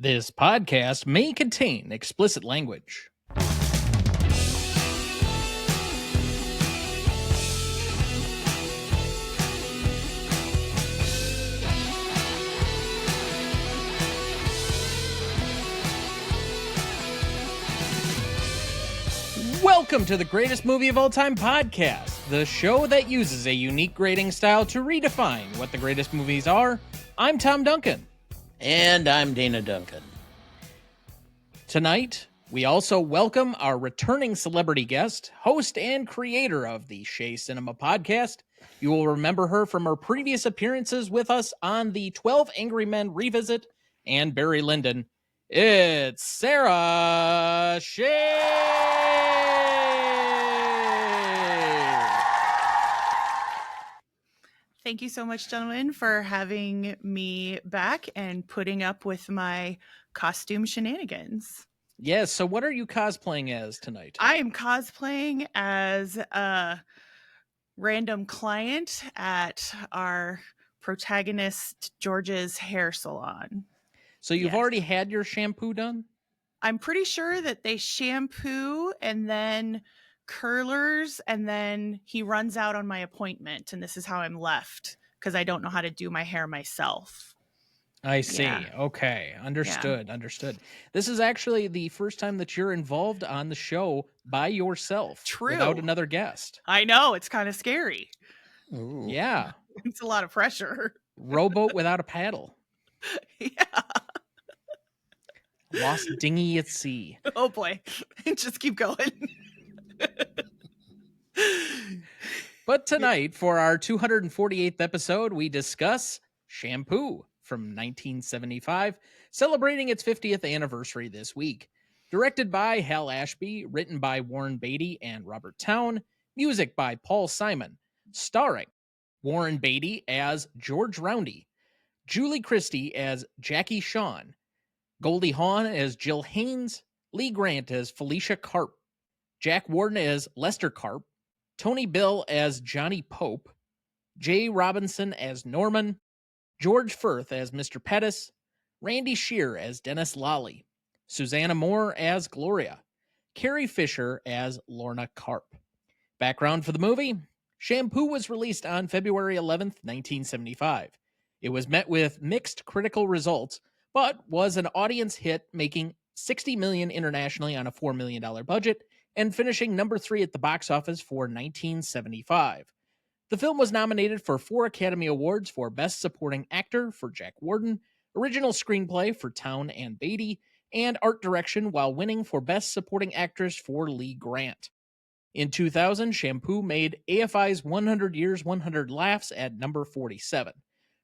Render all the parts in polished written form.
This podcast may contain explicit language. Welcome to the Greatest Movie of All Time podcast, the show that uses a unique grading style to redefine what the greatest movies are. I'm Tom Duncan. And I'm Dana Duncan. Tonight, we also welcome our returning celebrity guest, host and creator of the Shea Cinema podcast. You will remember her from her previous appearances with us on the 12 Angry Men Revisit and Barry Lyndon. It's Sara Shea! Thank you so much, gentlemen, for having me back and putting up with my costume shenanigans. Yes, so what are you cosplaying as tonight? I am cosplaying as a random client at our protagonist George's hair salon. So you've already had your shampoo done? I'm pretty sure that they shampoo and then curlers, and then he runs out on my appointment, and this is how I'm left because I don't know how to do my hair myself. I see. Yeah. Okay. Understood. This is actually the first time that you're involved on the show by yourself. True. Without another guest. I know. It's kind of scary. Ooh. Yeah. It's a lot of pressure. Rowboat without a paddle. Yeah. Lost dinghy at sea. Oh boy. Just keep going. But tonight, for our 248th episode, we discuss Shampoo from 1975, celebrating its 50th anniversary this week. Directed by Hal Ashby, written by Warren Beatty and Robert Towne, music by Paul Simon, starring Warren Beatty as George Roundy, Julie Christie as Jackie Shawn, Goldie Hawn as Jill Haynes, Lee Grant as Felicia Karp, Jack Warden as Lester Karp, Tony Bill as Johnny Pope, Jay Robinson as Norman, George Firth as Mr. Pettis, Randy Shear as Dennis Lally, Susanna Moore as Gloria, Carrie Fisher as Lorna Karp. Background for the movie: Shampoo was released on February 11th, 1975. It was met with mixed critical results, but was an audience hit, making $60 million internationally on a $4 million budget and finishing number 3 at the box office for 1975. The film was nominated for 4 Academy Awards for Best Supporting Actor for Jack Warden, Original Screenplay for Towne and Beatty, and Art Direction, while winning for Best Supporting Actress for Lee Grant. In 2000, Shampoo made AFI's 100 Years, 100 Laughs at number 47.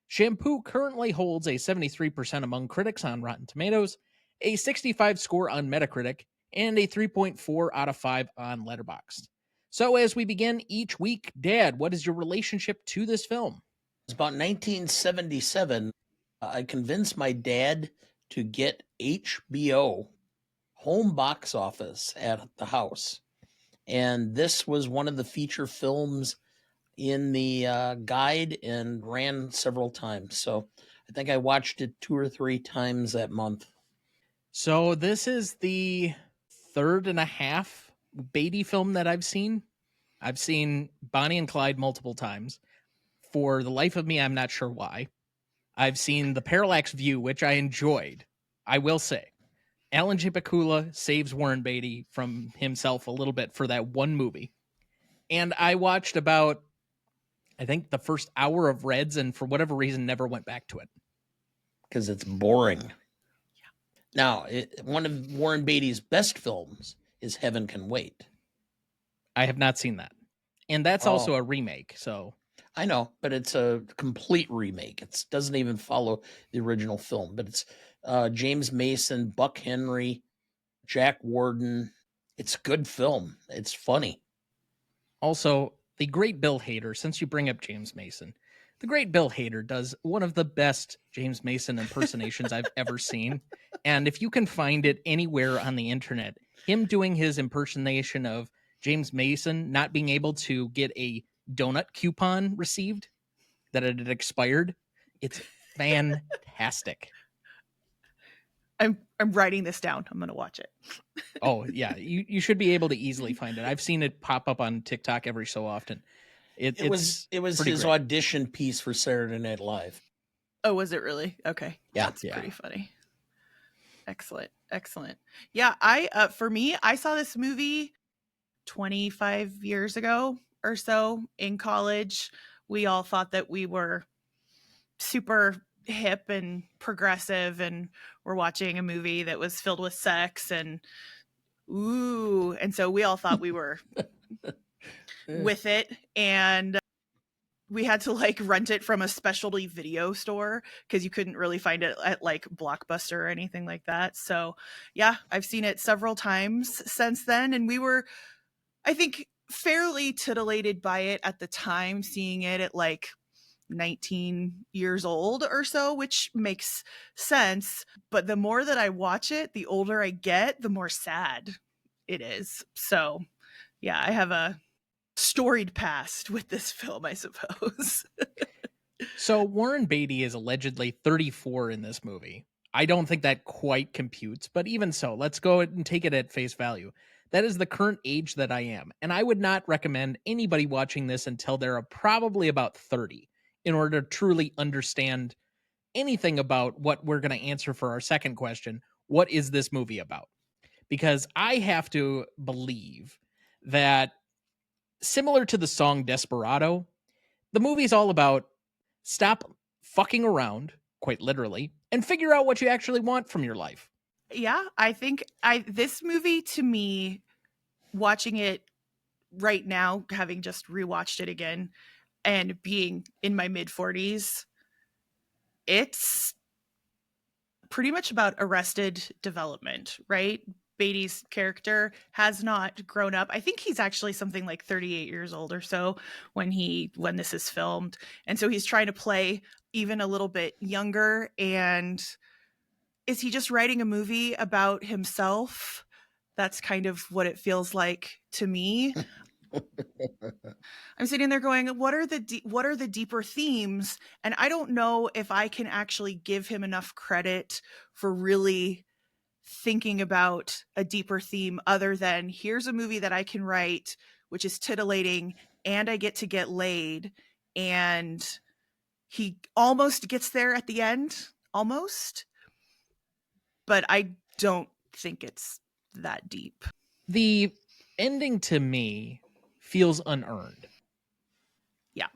Shampoo currently holds a 73% among critics on Rotten Tomatoes, a 65 score on Metacritic, and a 3.4 out of 5 on Letterboxd. So as we begin each week, Dad, what is your relationship to this film? It's about 1977. I convinced my dad to get HBO home box office at the house. And this was one of the feature films in the guide and ran several times. So I think I watched it 2 or 3 times that month. So this is the third and a half Beatty film that I've seen. I've seen Bonnie and Clyde multiple times. For the life of me, I'm not sure why. I've seen The Parallax View, which I enjoyed, I will say. Alan J. Pakula saves Warren Beatty from himself a little bit for that one movie. And I watched about, I think, the first hour of Reds, and for whatever reason, never went back to it. Because it's boring. Now, one of Warren Beatty's best films is Heaven Can Wait. I have not seen that. And that's also a remake, so... I know, but it's a complete remake. It doesn't even follow the original film. But it's James Mason, Buck Henry, Jack Warden. It's a good film. It's funny. Also, the great Bill Hader, since you bring up James Mason, the great Bill Hader does one of the best James Mason impersonations I've ever seen. And if you can find it anywhere on the internet, him doing his impersonation of James Mason not being able to get a donut coupon received, that it had expired, it's fantastic. I'm writing this down. I'm gonna watch it. Oh yeah, you should be able to easily find it. I've seen it pop up on TikTok every so often. It was his great. audition piece for Saturday Night Live. Oh, was it really? Okay. Yeah. That's pretty funny. Excellent. Yeah, for me, I saw this movie 25 years ago or so in college. We all thought that we were super hip and progressive, and we're watching a movie that was filled with sex and ooh, and so we all thought we were with it, and we had to like rent it from a specialty video store because you couldn't really find it at like Blockbuster or anything like that. So yeah, I've seen it several times since then, and we were, I think, fairly titillated by it at the time, seeing it at like 19 years old or so, which makes sense. But the more that I watch it, the older I get, the more sad it is. So yeah, I have a storied past with this film, I suppose. So Warren Beatty is allegedly 34 in this movie. I don't think that quite computes, but even so, let's go and take it at face value. That is the current age that I am, and I would not recommend anybody watching this until they're probably about 30 in order to truly understand anything about what we're going to answer for our second question. What is this movie about? Because I have to believe that, similar to the song Desperado, the movie's all about stop fucking around, quite literally, and figure out what you actually want from your life. Yeah, I think this movie, to me, watching it right now, having just rewatched it again and being in my mid 40s, it's pretty much about arrested development, right? Beatty's character has not grown up. I think he's actually something like 38 years old or so when this is filmed. And so he's trying to play even a little bit younger. And is he just writing a movie about himself? That's kind of what it feels like to me. I'm sitting there going, what are the deeper themes? And I don't know if I can actually give him enough credit for really thinking about a deeper theme other than here's a movie that I can write, which is titillating, and I get to get laid. And he almost gets there at the end, almost. But I don't think it's that deep. The ending to me feels unearned. Yeah.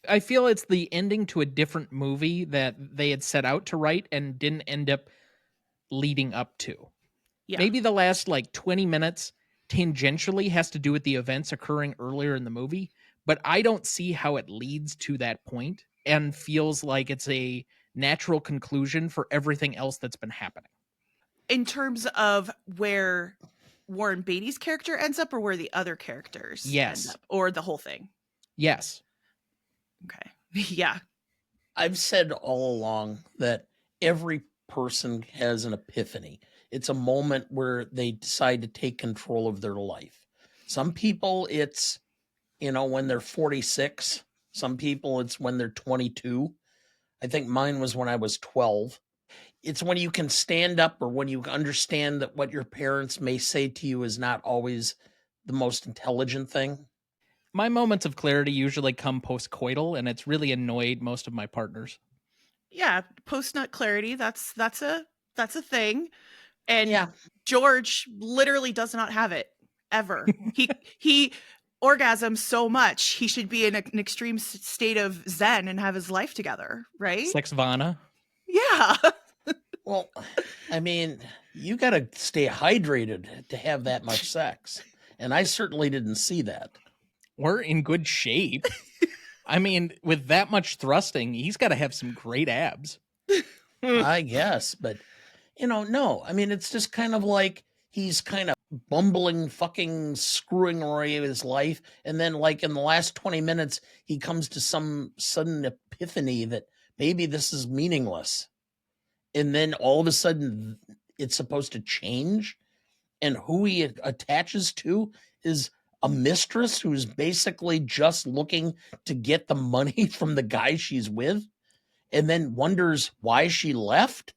I feel it's the ending to a different movie that they had set out to write and didn't end up leading up to. Yeah. Maybe the last like 20 minutes tangentially has to do with the events occurring earlier in the movie, but I don't see how it leads to that point and feels like it's a natural conclusion for everything else that's been happening. In terms of where Warren Beatty's character ends up or where the other characters end up, or the whole thing? Yes. Okay. Yeah. I've said all along that every person has an epiphany. It's a moment where they decide to take control of their life. Some people, it's, when they're 46. Some people, it's when they're 22. I think mine was when I was 12. It's when you can stand up or when you understand that what your parents may say to you is not always the most intelligent thing. My moments of clarity usually come post-coital, and it's really annoyed most of my partners. Yeah, post-nut clarity, that's a thing. And yeah. George literally does not have it ever. he orgasms so much, he should be in an extreme state of zen and have his life together, right? Sexvana. Yeah. Well, I mean, you got to stay hydrated to have that much sex. And I certainly didn't see that. We're in good shape. I mean, with that much thrusting, he's got to have some great abs. I guess, but, no. I mean, it's just kind of like he's kind of bumbling, fucking screwing away his life. And then, like, in the last 20 minutes, he comes to some sudden epiphany that maybe this is meaningless. And then all of a sudden, it's supposed to change. And who he attaches to is a mistress who's basically just looking to get the money from the guy she's with, and then wonders why she left.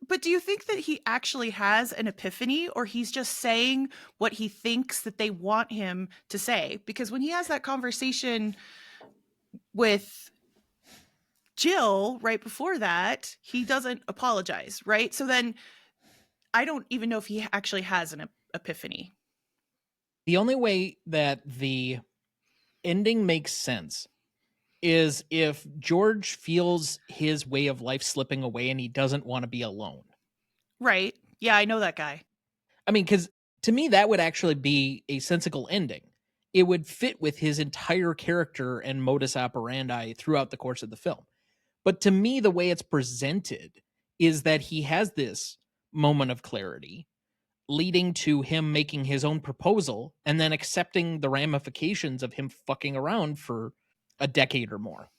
But do you think that he actually has an epiphany, or he's just saying what he thinks that they want him to say? Because when he has that conversation with Jill right before that, he doesn't apologize, right? So then I don't even know if he actually has an epiphany. The only way that the ending makes sense is if George feels his way of life slipping away and he doesn't want to be alone. Right. Yeah, I know that guy. I mean, because to me, that would actually be a sensible ending. It would fit with his entire character and modus operandi throughout the course of the film. But to me, the way it's presented is that he has this moment of clarity leading to him making his own proposal and then accepting the ramifications of him fucking around for a decade or more.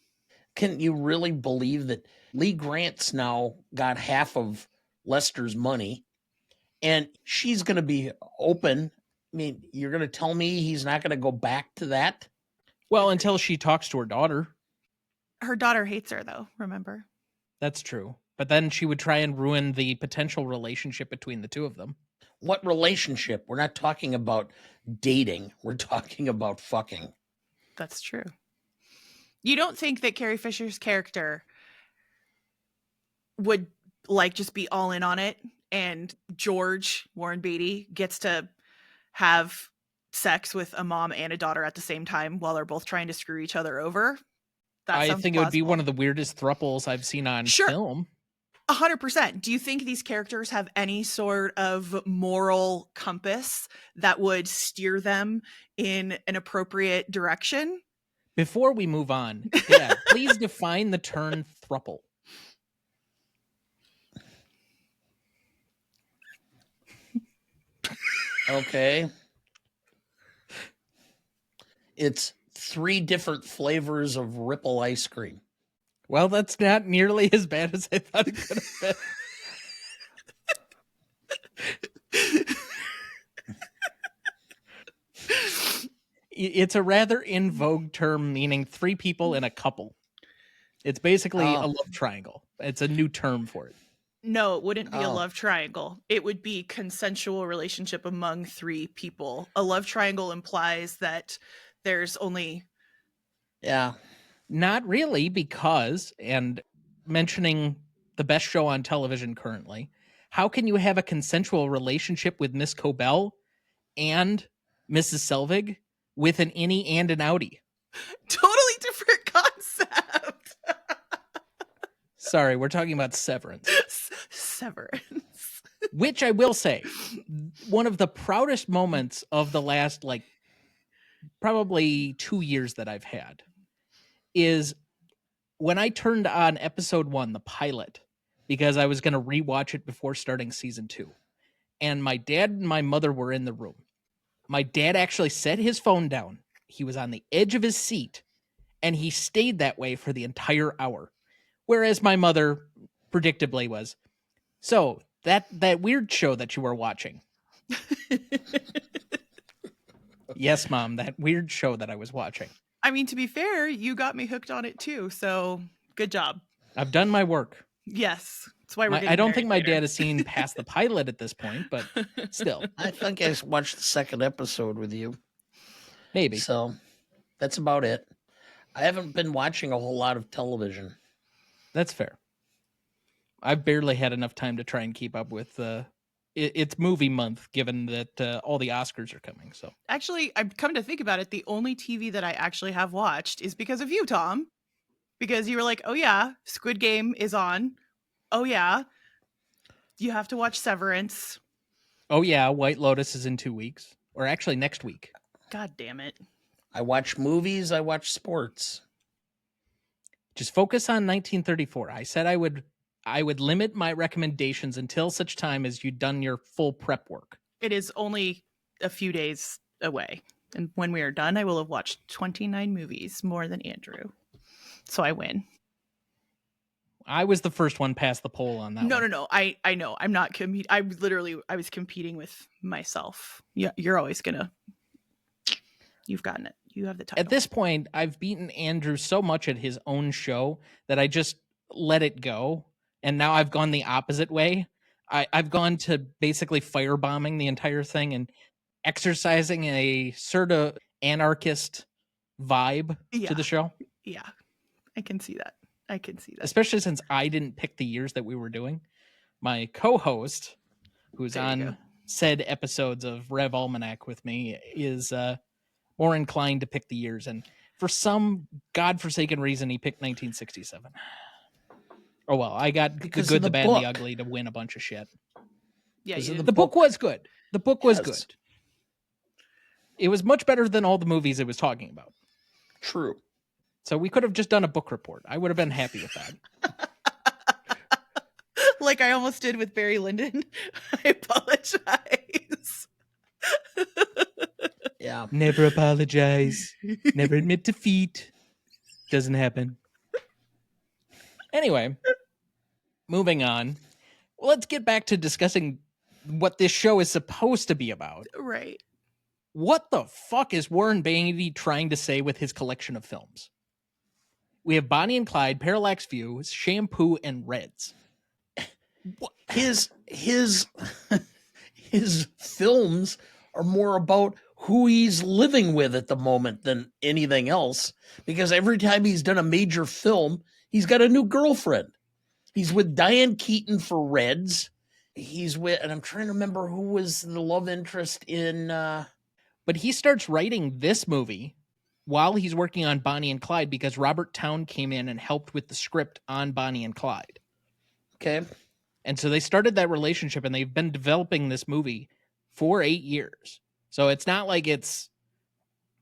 Can you really believe that Lee Grant's now got half of Lester's money and she's going to be open? I mean, you're going to tell me he's not going to go back to that? Well, until she talks to her daughter. Her daughter hates her, though, remember? That's true. But then she would try and ruin the potential relationship between the two of them. What relationship? We're not talking about dating. We're talking about fucking. That's true. You don't think that Carrie Fisher's character would like just be all in on it, and George, Warren Beatty, gets to have sex with a mom and a daughter at the same time while they're both trying to screw each other over? I think it would be one of the weirdest thruples I've seen on film. 100%. Do you think these characters have any sort of moral compass that would steer them in an appropriate direction? Before we move on, yeah, please define the term thruple. Okay. It's 3 different flavors of Ripple ice cream. Well, that's not nearly as bad as I thought it could have been. It's a rather in vogue term meaning 3 people in a couple. It's basically a love triangle. It's a new term for it. No, it wouldn't be a love triangle. It would be consensual relationship among 3 people. A love triangle implies that there's only... Yeah. Not really, because, and mentioning the best show on television currently, how can you have a consensual relationship with Miss Cobell and Mrs. Selvig with an innie and an outie? Totally different concept. Sorry, we're talking about Severance. Severance. Which I will say, one of the proudest moments of the last, probably 2 years that I've had is when I turned on episode 1, the pilot, because I was going to rewatch it before starting season 2. And my dad and my mother were in the room. My dad actually set his phone down. He was on the edge of his seat, and he stayed that way for the entire hour. Whereas my mother, predictably, was, so that weird show that you were watching. Yes, Mom, that weird show that I was watching. I mean, to be fair, you got me hooked on it too, so good job. I've done my work. Yes. That's why I don't think my dad has seen past the pilot at this point, but still. I think I watched the second episode with you. Maybe. So that's about it. I haven't been watching a whole lot of television. That's fair. I've barely had enough time to try and keep up with it's movie month, given that all the Oscars are coming. So actually, I'm coming to think about it, the only TV that I actually have watched is because of you, Tom. Because you were like, oh yeah, Squid Game is on. Oh yeah, you have to watch Severance. Oh yeah, White Lotus is in 2 weeks. Or actually next week. God damn it. I watch movies, I watch sports. Just focus on 1934. I said I would limit my recommendations until such time as you'd done your full prep work. It is only a few days away. And when we are done, I will have watched 29 movies, more than Andrew. So I win. I was the first one past the poll on that. No. I know. I'm not competing. I was competing with myself. Yeah, you're always gonna. You've gotten it. You have the title. At this point, I've beaten Andrew so much at his own show that I just let it go. And now I've gone the opposite way. I've gone to basically firebombing the entire thing and exercising a sort of anarchist vibe to the show. Yeah, I can see that. Especially since I didn't pick the years that we were doing. My co-host, who's on said episodes of Rev Almanac with me, is more inclined to pick the years. And for some godforsaken reason, he picked 1967. Oh, well, I got Because the of good, the the bad, and the book. ugly to win a bunch of shit. Yeah, Because of The book was good. The book was Yes. good. It was much better than all the movies it was talking about. True. So we could have just done a book report. I would have been happy with that. Like I almost did with Barry Lyndon. I apologize. Yeah. Never apologize. Never admit defeat. Doesn't happen. Anyway, moving on. Well, let's get back to discussing what this show is supposed to be about. Right. What the fuck is Warren Beatty trying to say with his collection of films? We have Bonnie and Clyde, Parallax View, Shampoo, and Reds. His his films are more about who he's living with at the moment than anything else, because every time he's done a major film, he's got a new girlfriend. He's with Diane Keaton for Reds. He's with, and I'm trying to remember who was the love interest in But he starts writing this movie while he's working on Bonnie and Clyde because Robert Towne came in and helped with the script on Bonnie and Clyde. Okay. And so they started that relationship, and they've been developing this movie for 8 years. So it's not like it's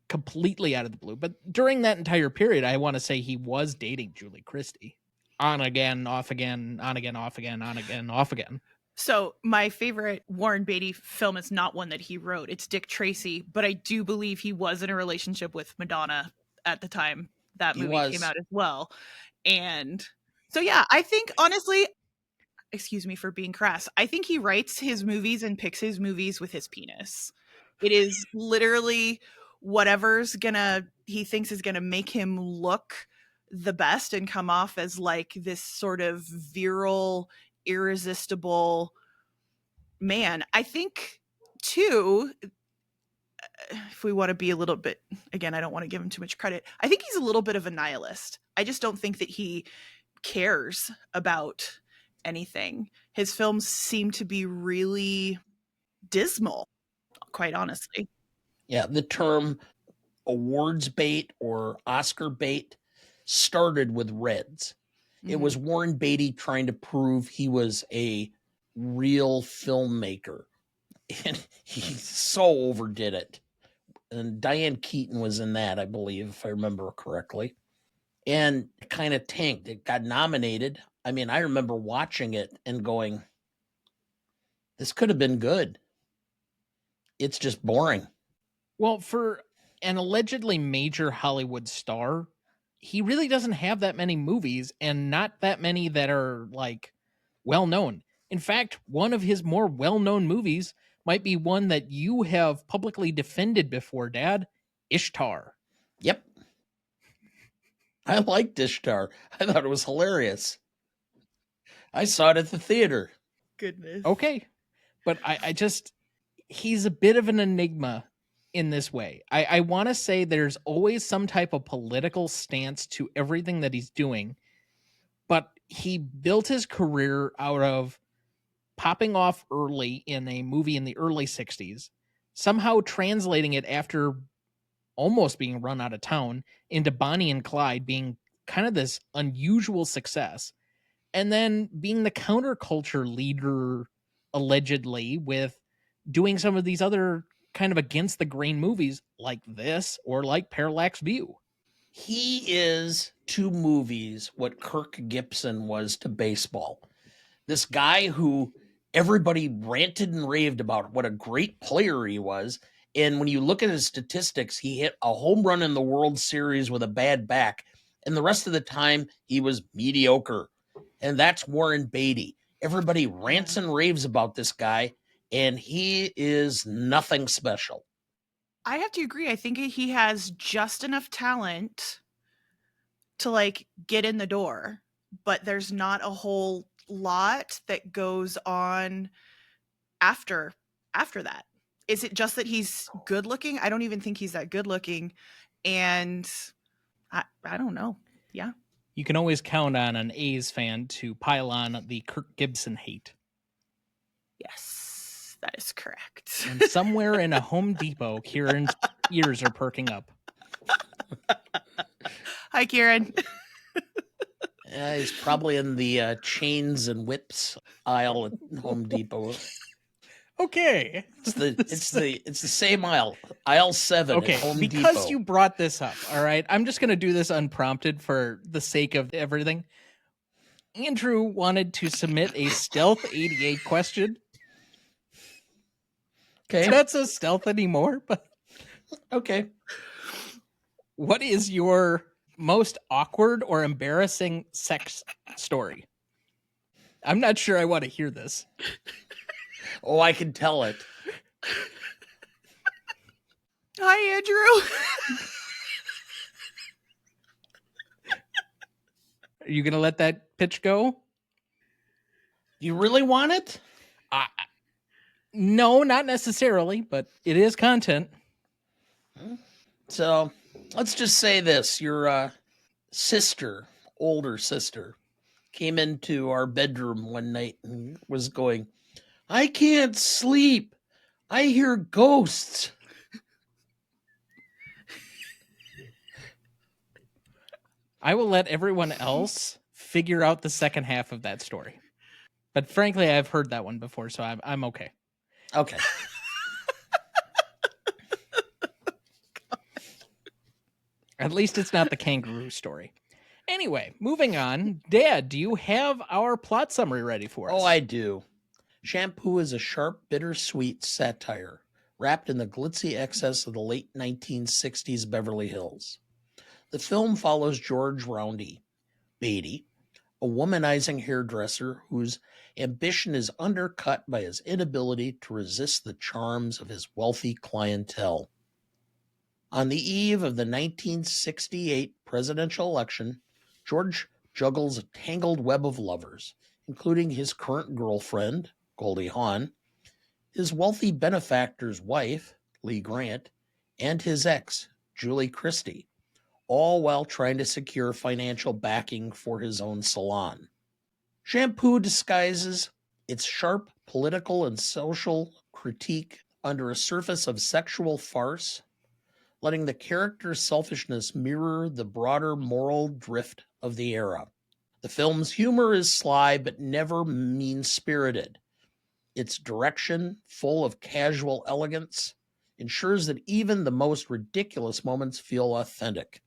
completely out of the blue. But during that entire period, I want to say he was dating Julie Christie. On again, off again, on again, off again, on again, off again. So my favorite Warren Beatty film is not one that he wrote. It's Dick Tracy, but I do believe he was in a relationship with Madonna at the time that movie came out as well. And so, yeah, I think honestly, excuse me for being crass, I think he writes his movies and picks his movies with his penis. It is literally whatever's he thinks is gonna make him look the best and come off as like this sort of virile, irresistible man. I think too, if we want to be a little bit, again, I don't want to give him too much credit, I think he's a little bit of a nihilist. I just don't think that he cares about anything. His films seem to be really dismal, quite honestly. Yeah, the term awards bait or Oscar bait started with Reds. It was Warren Beatty trying to prove he was a real filmmaker. And he so overdid it. And Diane Keaton was in that, I believe, if I remember correctly. And it kind of tanked. It got nominated. I mean, I remember watching it and going, this could have been good. It's just boring. Well, for an allegedly major Hollywood star, he really doesn't have that many movies, and not that many that are like well known. In fact, one of his more well known movies might be one that you have publicly defended before, Dad. Ishtar. Yep. I liked Ishtar. I thought it was hilarious. I saw it at the theater. Goodness. Okay. But I just, he's a bit of an enigma in this way. I want to say there's always some type of political stance to everything that he's doing, but he built his career out of popping off early in a movie in the early 60s, somehow translating it after almost being run out of town into Bonnie and Clyde being kind of this unusual success, and then being the counterculture leader allegedly with doing some of these other kind of against the grain movies like this or like Parallax View. He is to movies what Kirk Gibson was to baseball. This guy who everybody ranted and raved about what a great player he was. And when you look at his statistics, he hit a home run in the World Series with a bad back. And the rest of the time, he was mediocre. And that's Warren Beatty. Everybody rants and raves about this guy, and he is nothing special. I have to agree. I think he has just enough talent to like get in the door, but there's not a whole lot that goes on after that. Is it just that he's good looking? I don't even think he's that good looking. And I don't know. Yeah. You can always count on an A's fan to pile on the Kirk Gibson hate. Yes, that is correct. And somewhere in a Home Depot, Kieran's ears are perking up. Hi, Kieran. He's probably in the chains and whips aisle at Home Depot. Okay. It's the same aisle 7 Okay, at Home because Depot. you brought this up, all right, I'm just going to do this unprompted for the sake of everything. Andrew wanted to submit a Stealth 88 question. Okay. It's not so stealth anymore, but Okay. what is your most awkward or embarrassing sex story? I'm not sure I want to hear this. Oh, I can tell it. Hi, Andrew. Are you going to let that pitch go? You really want it? No, not necessarily, but it is content. So let's just say this. Your older sister, came into our bedroom one night and was going, "I can't sleep. I hear ghosts." I will let everyone else figure out the second half of that story. But frankly, I've heard that one before, so I'm okay. Okay. At least it's not the kangaroo story. Anyway, moving on. Dad, do you have our plot summary ready for us? Oh, I do. Shampoo is a sharp, bittersweet satire wrapped in the glitzy excess of the late 1960s Beverly Hills. The film follows George Roundy, Beatty, a womanizing hairdresser whose ambition is undercut by his inability to resist the charms of his wealthy clientele. On the eve of the 1968 presidential election, George juggles a tangled web of lovers, including his current girlfriend, Goldie Hawn, his wealthy benefactor's wife, Lee Grant, and his ex, Julie Christie, all while trying to secure financial backing for his own salon. Shampoo disguises its sharp political and social critique under a surface of sexual farce, letting the character's selfishness mirror the broader moral drift of the era. The film's humor is sly but never mean-spirited. Its direction, full of casual elegance, ensures that even the most ridiculous moments feel authentic.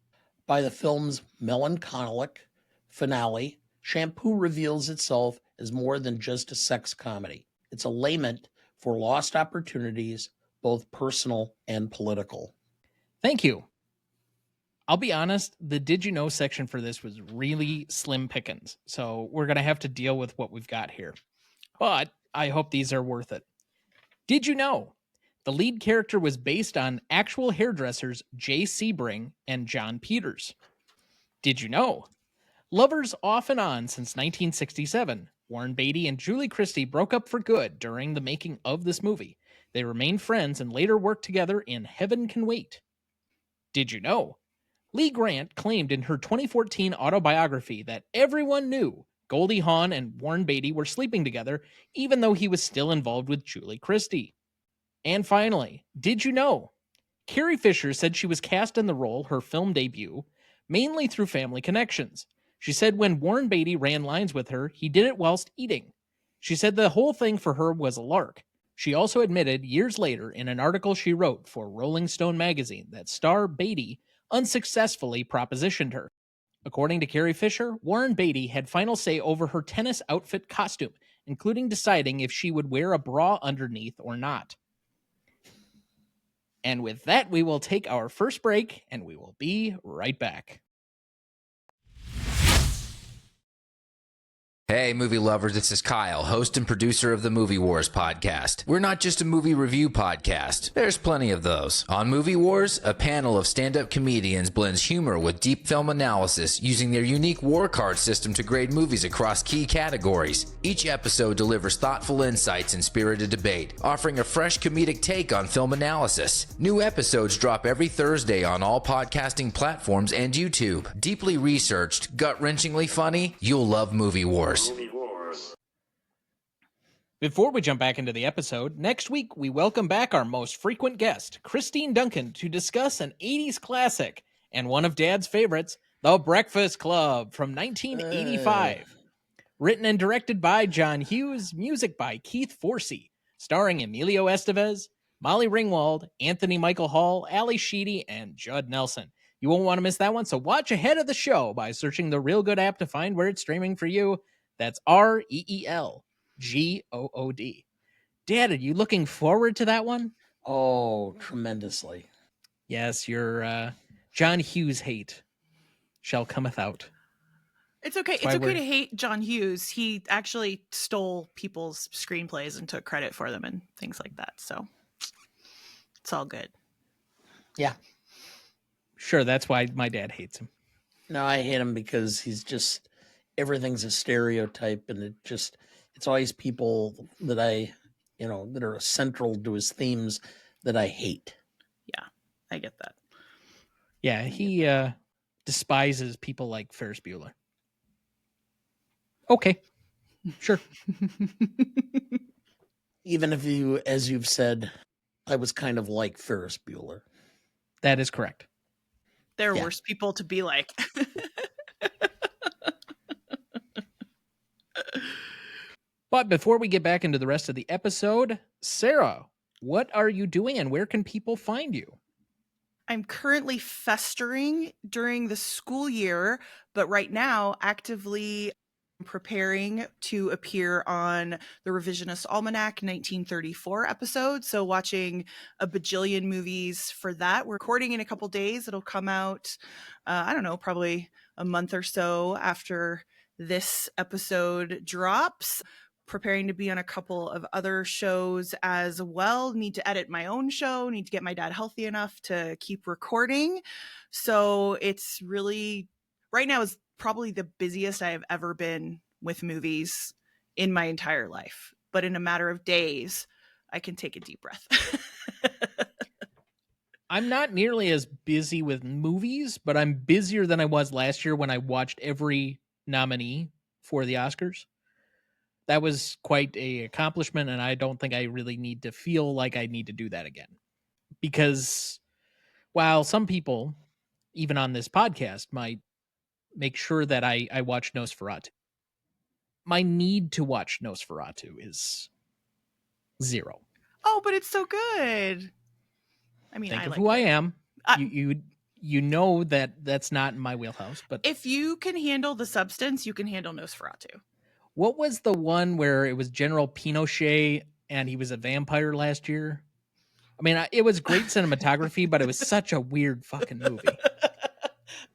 By the film's melancholic finale, Shampoo reveals itself as more than just a sex comedy. It's a lament for lost opportunities, both personal and political. Thank you. I'll be honest, the Did You Know section for this was really slim pickings, so we're going to have to deal with what we've got here. But I hope these are worth it. Did you know the lead character was based on actual hairdressers Jay Sebring and John Peters? Did you know? Lovers off and on since 1967, Warren Beatty and Julie Christie broke up for good during the making of this movie. They remained friends and later worked together in Heaven Can Wait. Did you know? Lee Grant claimed in her 2014 autobiography that everyone knew Goldie Hawn and Warren Beatty were sleeping together, even though he was still involved with Julie Christie. And finally, did you know? Carrie Fisher said she was cast in the role, her film debut, mainly through family connections. She said when Warren Beatty ran lines with her, he did it whilst eating. She said the whole thing for her was a lark. She also admitted years later in an article she wrote for Rolling Stone magazine that star Beatty unsuccessfully propositioned her. According to Carrie Fisher, Warren Beatty had final say over her tennis outfit costume, including deciding if she would wear a bra underneath or not. And with that, we will take our first break, and we will be right back. Hey, movie lovers, this is Kyle, host and producer of the Movie Wars podcast. We're not just a movie review podcast. There's plenty of those. On Movie Wars, a panel of stand-up comedians blends humor with deep film analysis using their unique war card system to grade movies across key categories. Each episode delivers thoughtful insights and spirited debate, offering a fresh comedic take on film analysis. New episodes drop every Thursday on all podcasting platforms and YouTube. Deeply researched, gut-wrenchingly funny, you'll love Movie Wars. Before we jump back into the episode, next week we welcome back our most frequent guest, Christine Duncan, to discuss an 80s classic and one of Dad's favorites, The Breakfast Club from 1985. Written and directed by John Hughes, music by Keith Forsey, starring Emilio Estevez, Molly Ringwald, Anthony Michael Hall, Ali Sheedy, and Judd Nelson. You won't want to miss that one, so watch ahead of the show by searching the Real Good app to find where it's streaming for you. That's REELGOOD. Dad, are you looking forward to that one? Oh, tremendously. Yes, your John Hughes hate shall cometh out. It's okay. It's okay to hate John Hughes. He actually stole people's screenplays and took credit for them and things like that. So it's all good. Yeah. Sure, that's why my dad hates him. No, I hate him because he's just, everything's a stereotype, and it's always people that that are central to his themes that I hate. Yeah, I get that. Yeah, he despises people like Ferris Bueller. Okay, sure. Even if you, as you've said, I was kind of like Ferris Bueller. That is correct. There are worse people to be like. But before we get back into the rest of the episode, Sarah, what are you doing and where can people find you? I'm currently festering during the school year, but right now actively preparing to appear on the Revisionist Almanac 1934 episode. So watching a bajillion movies for that. We're recording in a couple days. It'll come out, I don't know, probably a month or so after this episode drops. Preparing to be on a couple of other shows as well. Need to edit my own show. Need to get my dad healthy enough to keep recording. So it's really, right now is probably the busiest I have ever been with movies in my entire life. But in a matter of days, I can take a deep breath. I'm not nearly as busy with movies, but I'm busier than I was last year when I watched every nominee for the Oscars. That was quite an accomplishment, and I don't think I really need to feel like I need to do that again. Because while some people, even on this podcast, might make sure that I watch Nosferatu, my need to watch Nosferatu is zero. Oh, but it's so good. I mean, Think of who I am. You know that's not in my wheelhouse, but if you can handle the substance, you can handle Nosferatu. What was the one where it was General Pinochet and he was a vampire last year? I mean, it was great cinematography, but it was such a weird fucking movie.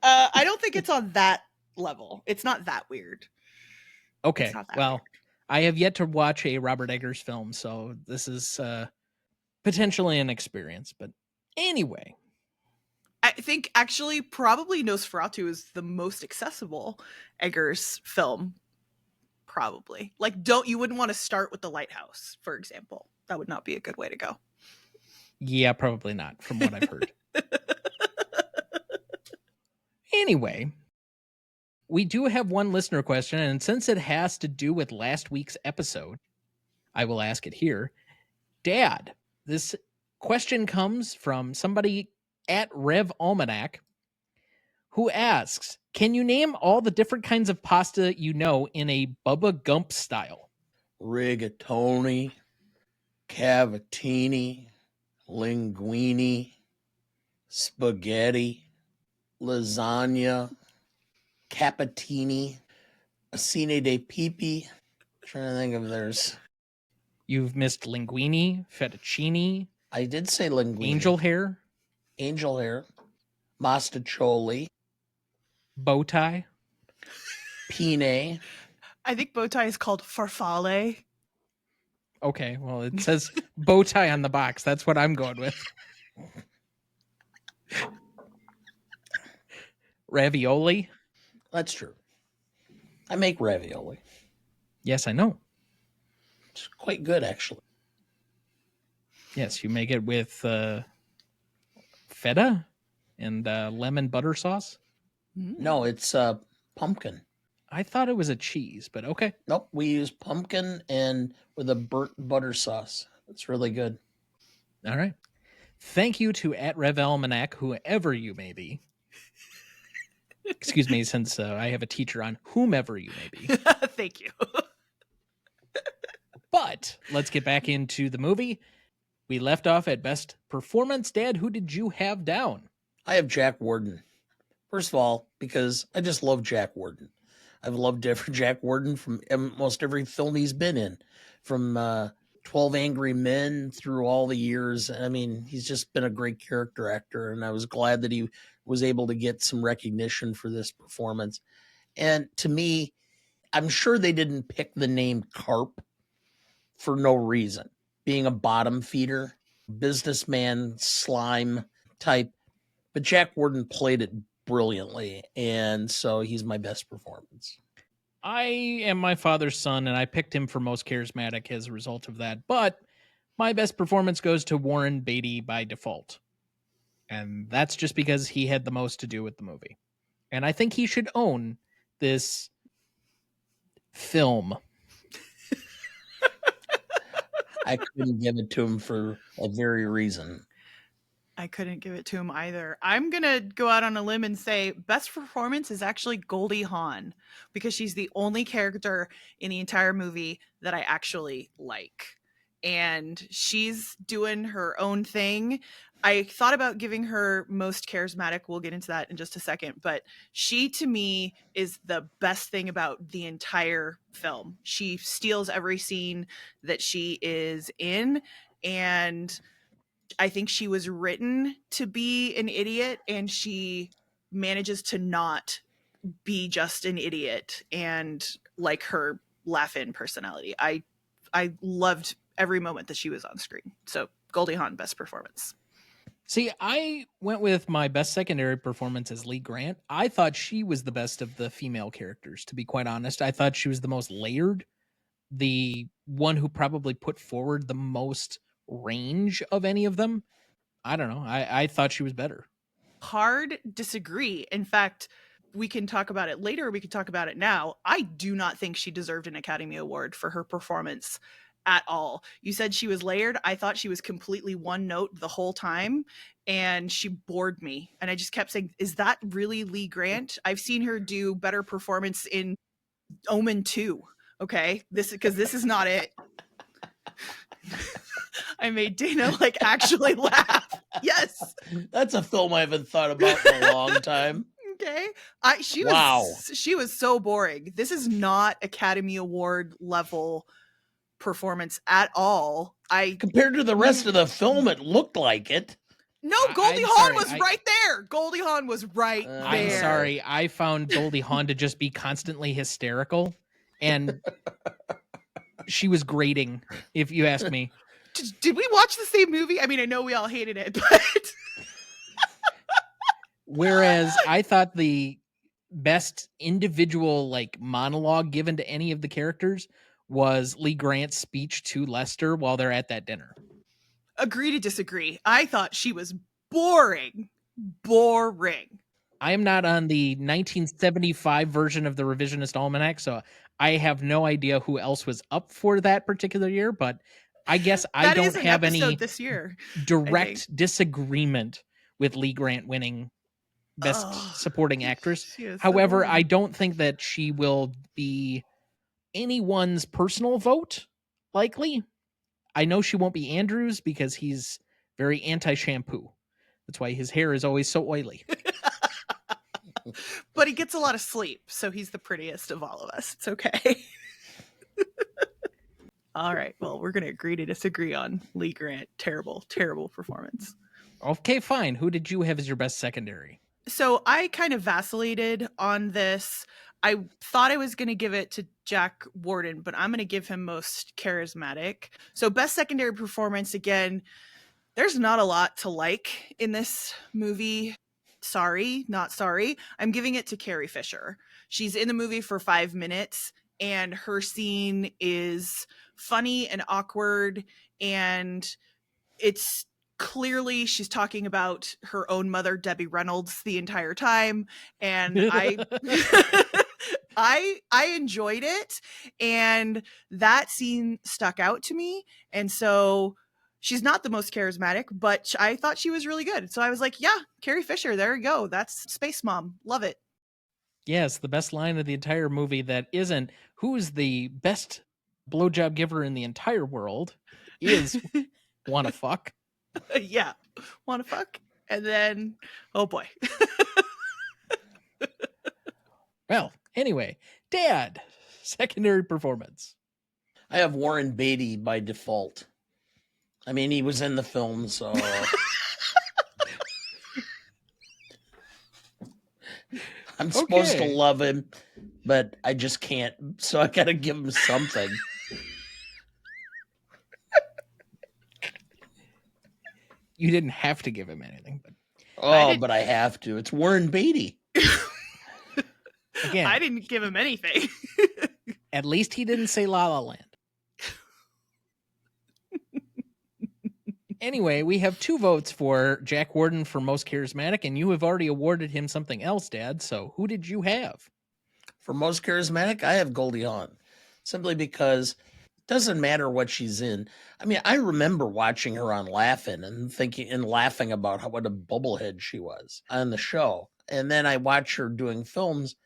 I don't think it's on that level. It's not that weird. Okay, well, I have yet to watch a Robert Eggers film, so this is potentially an experience. But anyway. I think actually probably Nosferatu is the most accessible Eggers film. Probably. Like, you wouldn't want to start with The Lighthouse, for example. That would not be a good way to go. Yeah, probably not, from what I've heard. Anyway, we do have one listener question, and since it has to do with last week's episode, I will ask it here. Dad, this question comes from somebody at Rev Almanac, who asks, can you name all the different kinds of pasta you know in a Bubba Gump style? Rigatoni, cavatini, linguine, spaghetti, lasagna, capatini, acine de pipi. I'm trying to think of theirs. You've missed linguine, fettuccine. I did say linguine. Angel hair, mostaccioli, bow tie, penne, I think bow tie is called farfalle. Okay, well, it says bow tie on the box. That's what I'm going with. Ravioli? That's true. I make ravioli. Yes, I know. It's quite good, actually. Yes, you make it with feta and lemon butter sauce. No, it's pumpkin. I thought it was a cheese, but okay. Nope, we use pumpkin and with a burnt butter sauce. It's really good. All right. Thank you to @RevAlmanac, whoever you may be. Excuse me, since I have a teacher on whomever you may be. Thank you. But let's get back into the movie. We left off at best performance. Dad, who did you have down? I have Jack Warden. First of all, because I just love Jack Warden. I've loved Jack Warden from almost every film he's been in, from 12 Angry Men through all the years. I mean, he's just been a great character actor, and I was glad that he was able to get some recognition for this performance. And to me, I'm sure they didn't pick the name Carp for no reason. Being a bottom feeder, businessman, slime type. But Jack Warden played it brilliantly, and so he's my best performance. I am my father's son, and I picked him for most charismatic as a result of that. But my best performance goes to Warren Beatty by default. And that's just because he had the most to do with the movie. And I think he should own this film. I couldn't give it to him for that very reason. I couldn't give it to him either. I'm going to go out on a limb and say best performance is actually Goldie Hawn, because she's the only character in the entire movie that I actually like. And she's doing her own thing. I thought about giving her most charismatic. We'll get into that in just a second. But she, to me, is the best thing about the entire film. She steals every scene that she is in. And I think she was written to be an idiot, and she manages to not be just an idiot and like her laugh-in personality. I loved every moment that she was on screen. So Goldie Hawn, best performance. See, I went with my best secondary performance as Lee Grant. I thought she was the best of the female characters, to be quite honest. I thought she was the most layered, the one who probably put forward the most range of any of them. I don't know. I thought she was better. Hard disagree. In fact, we can talk about it later. We can talk about it now. I do not think she deserved an Academy Award for her performance at all. You said she was layered. I thought she was completely one note the whole time, and she bored me. And I just kept saying, is that really Lee Grant? I've seen her do better performance in Omen 2. Okay, this is not it. I made Dana like actually laugh. Yes, That's a film I haven't thought about in a long time. okay. She was so boring. This is not Academy Award level performance at all. Compared to the rest of the film, it looked like it. No, Goldie Hawn was right there. Goldie Hawn was right there. I'm sorry. I found Goldie Hawn to just be constantly hysterical, and she was grating, if you ask me. Did we watch the same movie? I mean, I know we all hated it, but whereas I thought the best individual like monologue given to any of the characters was Lee Grant's speech to Lester while they're at that dinner. Agree to disagree. I thought she was boring. Boring. I am not on the 1975 version of the Revisionist Almanac, so I have no idea who else was up for that particular year, but I guess I don't have any this year, direct disagreement with Lee Grant winning Best Supporting Actress. However, I don't think that she will be anyone's personal vote, likely. I know she won't be Andrew's because he's very anti-shampoo. That's why his hair is always so oily. But he gets a lot of sleep, so he's the prettiest of all of us. It's okay. All right. Well, we're going to agree to disagree on Lee Grant. Terrible, terrible performance. Okay, fine. Who did you have as your best secondary? So I kind of vacillated on this. I thought I was going to give it to Jack Warden, but I'm going to give him most charismatic. So best secondary performance, again, there's not a lot to like in this movie. Sorry, not sorry. I'm giving it to Carrie Fisher. She's in the movie for 5 minutes, and her scene is funny and awkward, and it's clearly she's talking about her own mother, Debbie Reynolds, the entire time. And I enjoyed it, and that scene stuck out to me. And so she's not the most charismatic, but I thought she was really good. So I was like, yeah, Carrie Fisher, there you go. That's Space Mom. Love it. Yes, the best line of the entire movie that isn't who's the best blowjob giver in the entire world is wanna fuck. Yeah. Wanna fuck? And then, oh boy. Well, anyway, Dad, secondary performance. I have Warren Beatty by default. I mean, he was in the film, so I'm supposed to Okay. love him, but I just can't. So I got to give him something. You didn't have to give him anything, but Oh, but I have to. It's Warren Beatty. again, I didn't give him anything. at least he didn't say La La Land. Anyway, we have 2 votes for Jack Warden for most charismatic, and you have already awarded him something else, Dad. So who did you have? For most charismatic, I have Goldie Hawn. Simply because it doesn't matter what she's in. I mean, I remember watching her on Laugh-In and thinking and laughing about what a bubblehead she was on the show. And then I watch her doing films,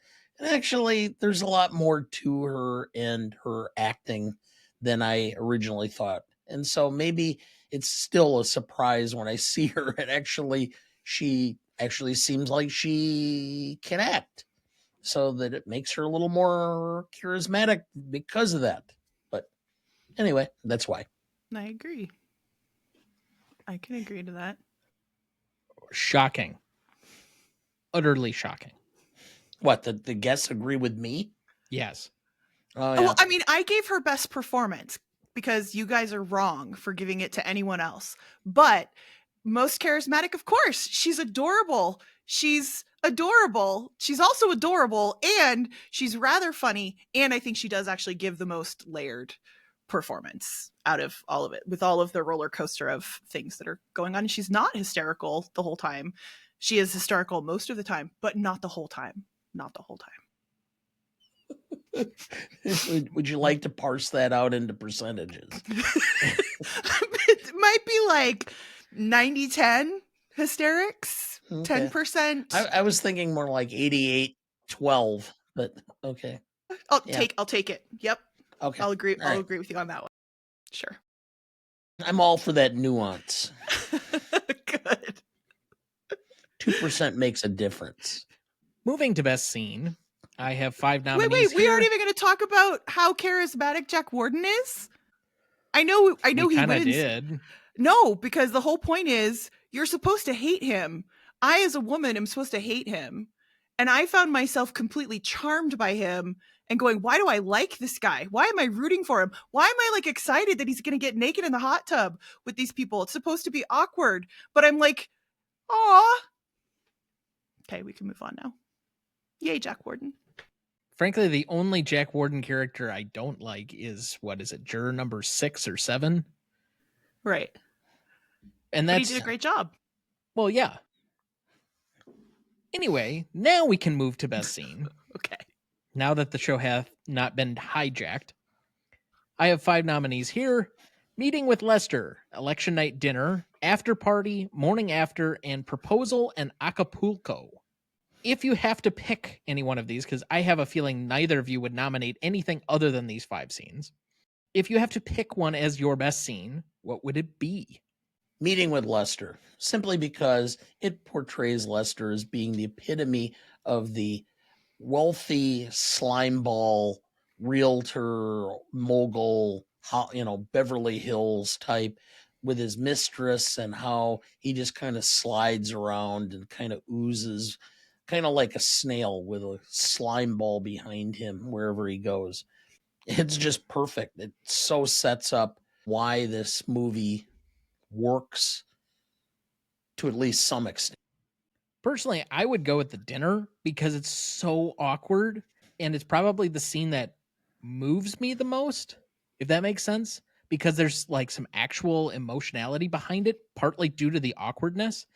and actually there's a lot more to her and her acting than I originally thought. And so maybe it's still a surprise when I see her, and she actually seems like she can act, so that it makes her a little more charismatic because of that. But anyway, that's why. I agree. I can agree to that. Shocking. Utterly shocking. What, the guests agree with me? Yes. Oh, yeah. Well, I mean, I gave her best performance because you guys are wrong for giving it to anyone else. But most charismatic, of course, she's adorable. She's adorable. She's also adorable, and she's rather funny. And I think she does actually give the most layered performance out of all of it, with all of the roller coaster of things that are going on. And she's not hysterical the whole time. She is hysterical most of the time, but not the whole time. Not the whole time. Would you like to parse that out into percentages? It might be like 90-10 hysterics, Okay. 10%. I was thinking more like 88-12, but okay. I'll Yeah. take it. Yep. Okay. I'll agree. All I'll right. agree with you on that one. Sure. I'm all for that nuance. Good. 2% makes a difference. Moving to best scene, I have 5 nominees. Wait. We here. aren't even going to talk about how charismatic Jack Warden is. I know We he kind of wins. did. No, because the whole point is you're supposed to hate him. I, as a woman, am supposed to hate him. And I found myself completely charmed by him and going, why do I like this guy? Why am I rooting for him? Why am I like excited that he's going to get naked in the hot tub with these people? It's supposed to be awkward, but I'm like, aw. Okay, we can move on now. Yay, Jack Warden. Frankly, the only Jack Warden character I don't like is, what is it, juror number 6 or 7? Right. And But that's, he did a great job. well, yeah. Anyway, now we can move to best scene. Okay. Now that the show hath not been hijacked. I have 5 nominees here. Meeting with Lester, Election Night Dinner, After Party, Morning After, and Proposal and Acapulco. If you have to pick any one of these, because I have a feeling neither of you would nominate anything other than these 5 scenes. If you have to pick one as your best scene, what would it be? Meeting with Lester, simply because it portrays Lester as being the epitome of the wealthy slimeball realtor mogul, Beverly Hills type, with his mistress, and how he just kind of slides around and kind of oozes kind of like a snail with a slime ball behind him wherever he goes. It's just perfect. It so sets up why this movie works to at least some extent. Personally, I would go with the dinner because it's so awkward, and it's probably the scene that moves me the most, if that makes sense, because there's like some actual emotionality behind it, partly due to the awkwardness.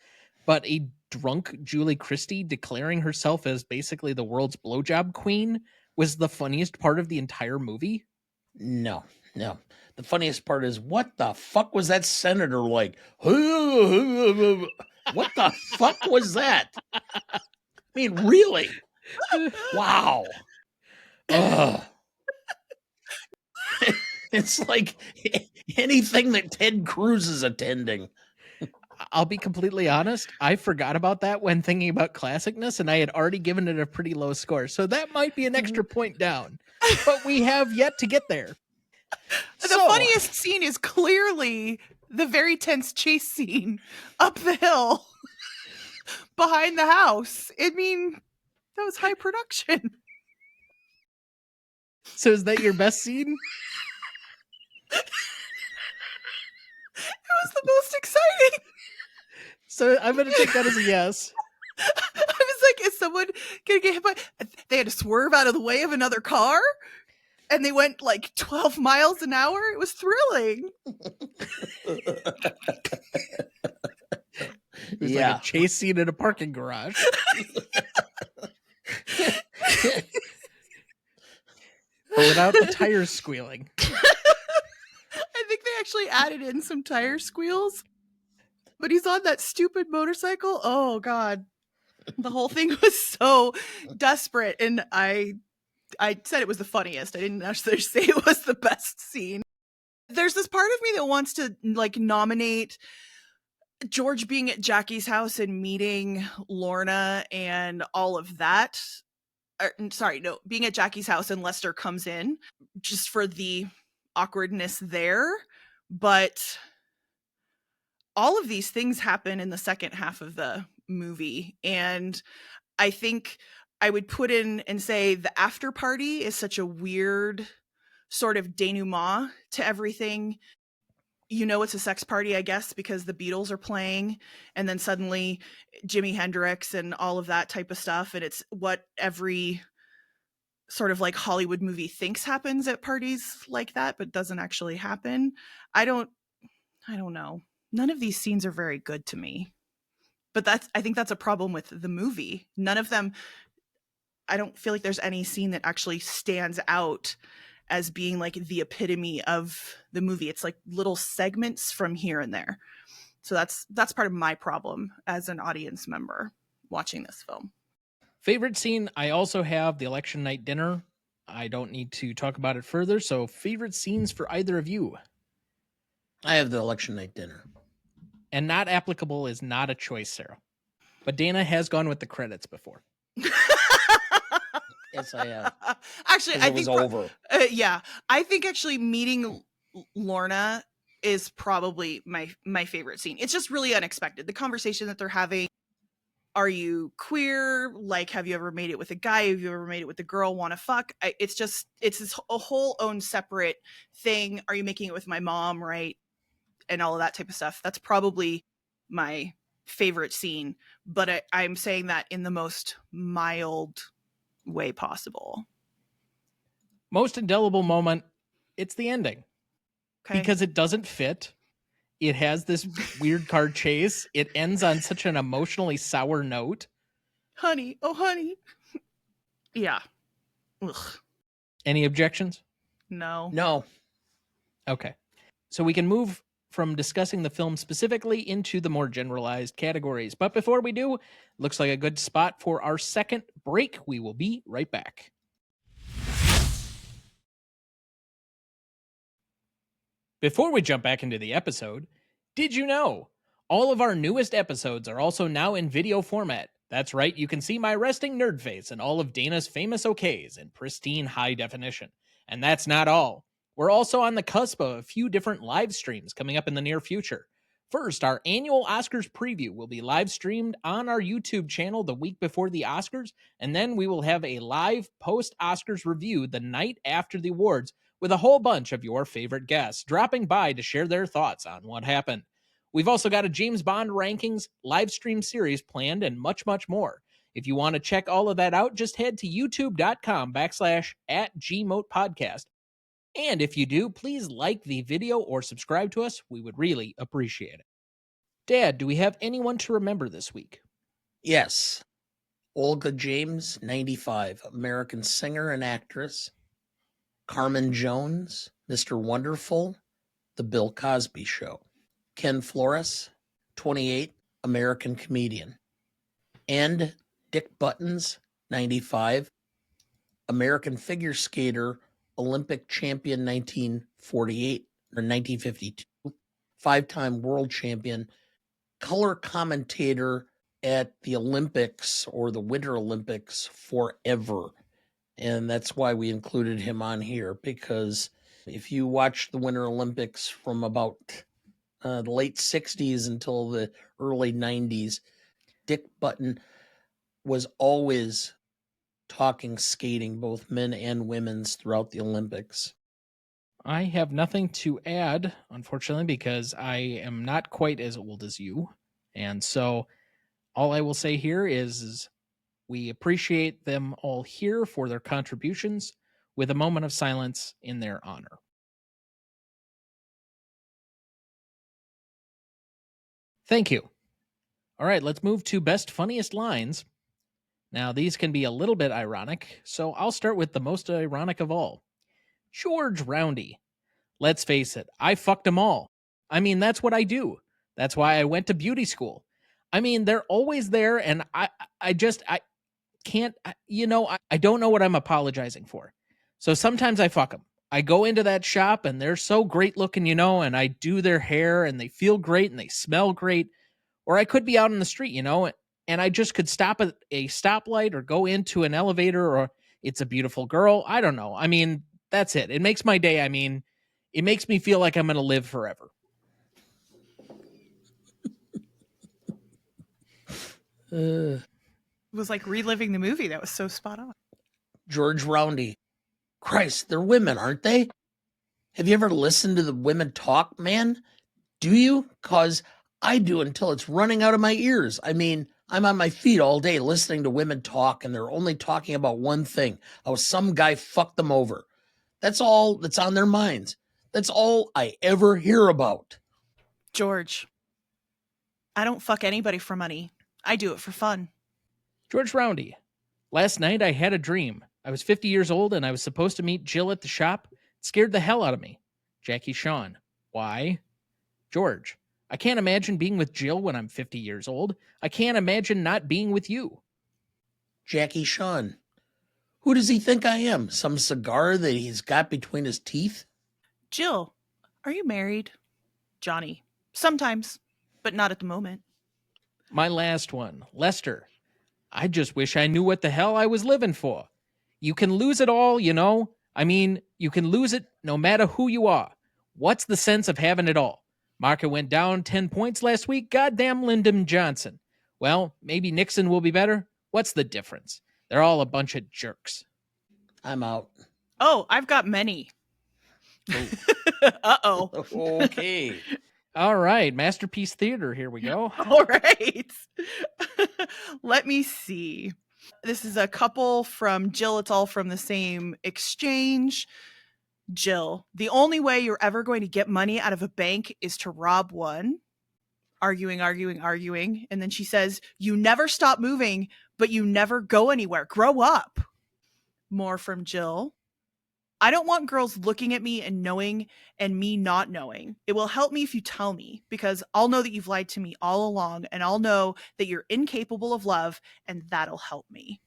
But a drunk Julie Christie declaring herself as basically the world's blowjob queen was the funniest part of the entire movie. No. The funniest part is, what the fuck was that senator like? What the fuck was that? I mean, really? Wow. Ugh. It's like anything that Ted Cruz is attending. I'll be completely honest. I forgot about that when thinking about Classicness, and I had already given it a pretty low score. So that might be an extra point down. But we have yet to get there. The funniest scene is clearly the very tense chase scene up the hill behind the house. I mean, that was high production. So is that your best scene? It was the most exciting. So I'm going to take that as a yes. I was like, is someone going to get hit by... They had to swerve out of the way of another car? And they went like 12 miles an hour? It was thrilling. It was like a chase scene in a parking garage. But without the tires squealing. I think they actually added in some tire squeals. But he's on that stupid motorcycle. Oh, God. The whole thing was so desperate. And I said it was the funniest. I didn't actually say it was the best scene. There's this part of me that wants to like nominate George being at Jackie's house and meeting Lorna and all of that. Being at Jackie's house and Lester comes in just for the awkwardness there. But all of these things happen in the second half of the movie. And I think I would put in and say the after party is such a weird sort of denouement to everything. You know, it's a sex party, I guess, because the Beatles are playing, and then suddenly Jimi Hendrix and all of that type of stuff. And it's what every sort of like Hollywood movie thinks happens at parties like that, but doesn't actually happen. I don't know. None of these scenes are very good to me. But I think that's a problem with the movie. None of them, I don't feel like there's any scene that actually stands out as being like the epitome of the movie. It's like little segments from here and there. So that's part of my problem as an audience member watching this film. Favorite scene, I also have the election night dinner. I don't need to talk about it further. So favorite scenes for either of you? I have the election night dinner. And not applicable is not a choice, Sarah. But Dana has gone with the credits before. Yes, I have. Actually, I think it was over. Yeah, I think actually meeting Lorna is probably my favorite scene. It's just really unexpected. The conversation that they're having. Are you queer? Like, have you ever made it with a guy? Have you ever made it with a girl? Want to fuck? It's a whole own separate thing. Are you making it with my mom? Right. And all of that type of stuff. That's probably my favorite scene. But I'm saying that in the most mild way possible. Most indelible moment, it's the ending. Okay. Because it doesn't fit. It has this weird car chase. It ends on such an emotionally sour note. Honey, oh honey. Yeah. Ugh. Any objections? No. Okay. So we can move from discussing the film specifically into the more generalized categories. But before we do, looks like a good spot for our second break. We will be right back. Before we jump back into the episode, did you know all of our newest episodes are also now in video format? That's right, you can see my resting nerd face and all of Dana's famous okays in pristine high definition. And that's not all. We're also on the cusp of a few different live streams coming up in the near future. First, our annual Oscars preview will be live streamed on our YouTube channel the week before the Oscars, and then we will have a live post-Oscars review the night after the awards with a whole bunch of your favorite guests dropping by to share their thoughts on what happened. We've also got a James Bond rankings live stream series planned and much, much more. If you want to check all of that out, just head to youtube.com/@GMotePodcast. And if you do, please like the video or subscribe to us. We would really appreciate it. Dad, do we have anyone to remember this week? Yes. Olga James, 95, American singer and actress. Carmen Jones, Mr. Wonderful, The Bill Cosby Show. Ken Flores, 28, American comedian. And Dick Buttons, 95, American figure skater, Olympic champion 1948 or 1952, five-time world champion, color commentator at the Olympics or the Winter Olympics forever. And that's why we included him on here, because if you watch the Winter Olympics from about the late 60s until the early 90s, Dick Button was always talking skating, both men and women's, throughout the Olympics. I have nothing to add, unfortunately, because I am not quite as old as you. And so all I will say here is we appreciate them all here for their contributions with a moment of silence in their honor. Thank you. All right, let's move to best funniest lines. Now, these can be a little bit ironic, so I'll start with the most ironic of all. George Roundy. Let's face it, I fucked them all. I mean, that's what I do. That's why I went to beauty school. I mean, they're always there, and I can't, I don't know what I'm apologizing for. So sometimes I fuck them. I go into that shop, and they're so great looking, and I do their hair, and they feel great, and they smell great. Or I could be out in the street, and I just could stop at a stoplight or go into an elevator, or it's a beautiful girl. I don't know. I mean, that's it. It makes my day. I mean, it makes me feel like I'm going to live forever. It was like reliving the movie. That was so spot on. George Roundy. Christ, they're women, aren't they? Have you ever listened to the women talk, man? Do you? 'Cause I do until it's running out of my ears. I mean, I'm on my feet all day listening to women talk, and they're only talking about one thing. How some guy fucked them over. That's all that's on their minds. That's all I ever hear about. George, I don't fuck anybody for money. I do it for fun. George Roundy. Last night I had a dream. I was 50 years old and I was supposed to meet Jill at the shop. It scared the hell out of me. Jackie Sean. Why? George. I can't imagine being with Jill when I'm 50 years old. I can't imagine not being with you. Jackie Sean. Who does he think I am? Some cigar that he's got between his teeth? Jill, are you married? Johnny. Sometimes, but not at the moment. My last one. Lester. I just wish I knew what the hell I was living for. You can lose it all, I mean, you can lose it no matter who you are. What's the sense of having it all? Market went down 10 points last week. Goddamn Lyndon Johnson. Well, maybe Nixon will be better. What's the difference? They're all a bunch of jerks. I'm out. Oh, I've got many. Oh. Uh-oh. Okay. All right, Masterpiece Theater, here we go. All right. Let me see. This is a couple from Jill. It's all from the same exchange. Jill, the only way you're ever going to get money out of a bank is to rob one. Arguing. And then she says, you never stop moving, but you never go anywhere. Grow up. More from Jill. I don't want girls looking at me and knowing and me not knowing. It will help me if you tell me, because I'll know that you've lied to me all along, and I'll know that you're incapable of love, and that'll help me.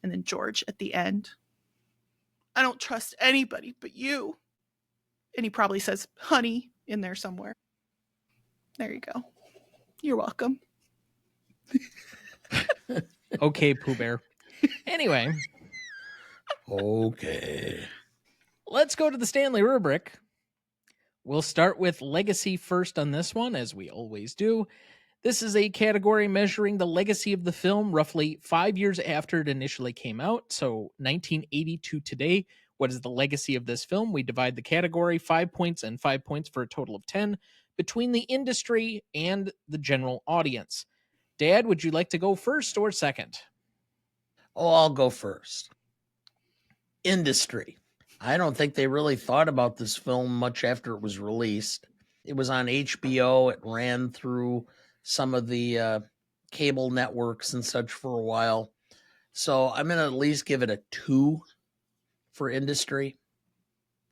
And then George at the end. I don't trust anybody but you. And he probably says honey in there somewhere. There you go. You're welcome. Okay, Pooh Bear. Anyway. Okay. Let's go to the Stanley rubric. We'll start with legacy first on this one, as we always do. This is a category measuring the legacy of the film roughly 5 years after it initially came out. So 1980 to today. What is the legacy of this film? We divide the category 5 points and 5 points for a total of 10 between the industry and the general audience. Dad, would you like to go first or second? Oh, I'll go first. Industry. I don't think they really thought about this film much after it was released. It was on HBO. It ran through some of the cable networks and such for a while. So I'm going to at least give it a 2 for industry.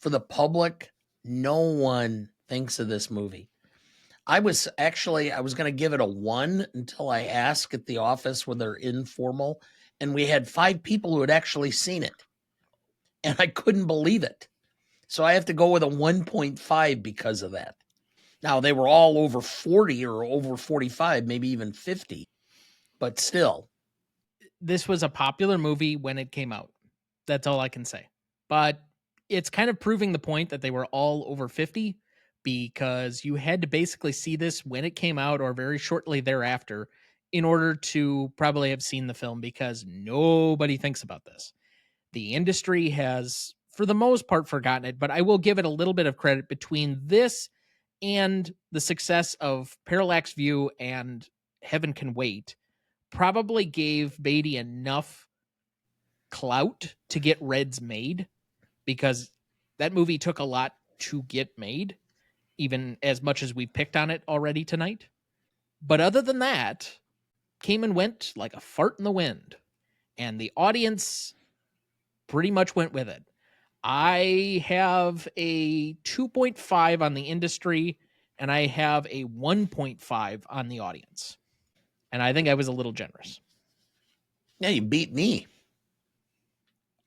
For the public, no one thinks of this movie. I was going to give it a 1 until I asked at the office when they're informal, and we had 5 people who had actually seen it. And I couldn't believe it. So I have to go with a 1.5 because of that. Now, they were all over 40 or over 45, maybe even 50, but still. This was a popular movie when it came out. That's all I can say. But it's kind of proving the point that they were all over 50, because you had to basically see this when it came out or very shortly thereafter in order to probably have seen the film, because nobody thinks about this. The industry has, for the most part, forgotten it, but I will give it a little bit of credit. Between this and the success of Parallax View and Heaven Can Wait, probably gave Beatty enough clout to get Reds made, because that movie took a lot to get made, even as much as we picked on it already tonight. But other than that, came and went like a fart in the wind, and the audience pretty much went with it. I have a 2.5 on the industry, and I have a 1.5 on the audience. And I think I was a little generous. Yeah, you beat me.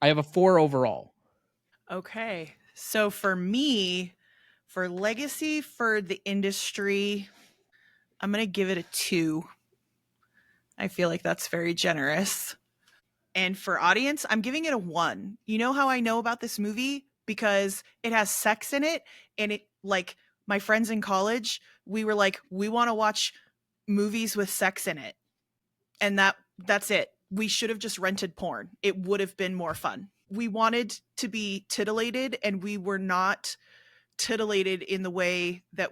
I have a 4 overall. Okay. So for me, for legacy for the industry, I'm going to give it a 2. I feel like that's very generous. And for audience, I'm giving it a 1. You know how I know about this movie? Because it has sex in it, and it, like, my friends in college, we were like, we want to watch movies with sex in it. And that's it. We should have just rented porn. It would have been more fun. We wanted to be titillated, and we were not titillated in the way that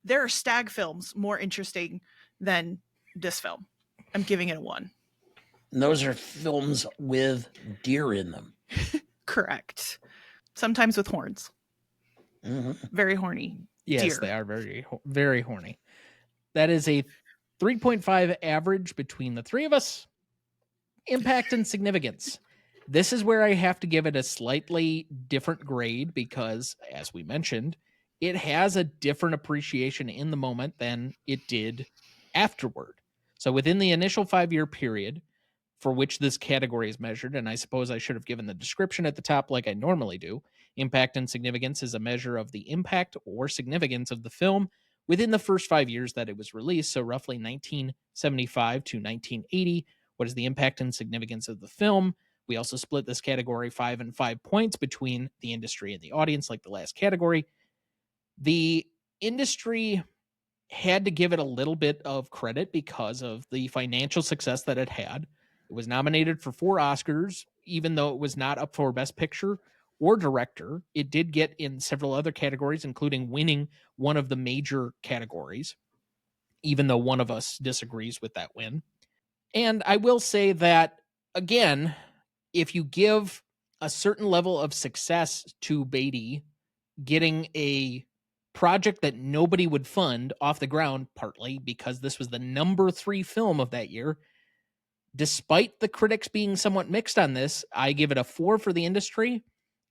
there are stag films more interesting than this film. I'm giving it a 1. And those are films with deer in them. Correct. Sometimes with horns. Mm-hmm. Very horny. Yes, deer. They are very, very horny. That is a 3.5 average between the three of us. Impact and significance. This is where I have to give it a slightly different grade, because, as we mentioned, it has a different appreciation in the moment than it did afterward. So within the initial 5-year period for which this category is measured, and I suppose I should have given the description at the top like I normally do, impact and significance is a measure of the impact or significance of the film within the first 5 years that it was released, so roughly 1975 to 1980. What is the impact and significance of the film? We also split this category 5 and 5 points between the industry and the audience, like the last category. The industry had to give it a little bit of credit because of the financial success that it had. It was nominated for 4 Oscars, even though it was not up for Best Picture or Director. It did get in several other categories, including winning one of the major categories, even though one of us disagrees with that win. And I will say that, again, if you give a certain level of success to Beatty getting a project that nobody would fund off the ground, partly because this was the number 3 film of that year, despite the critics being somewhat mixed on this, I give it a 4 for the industry,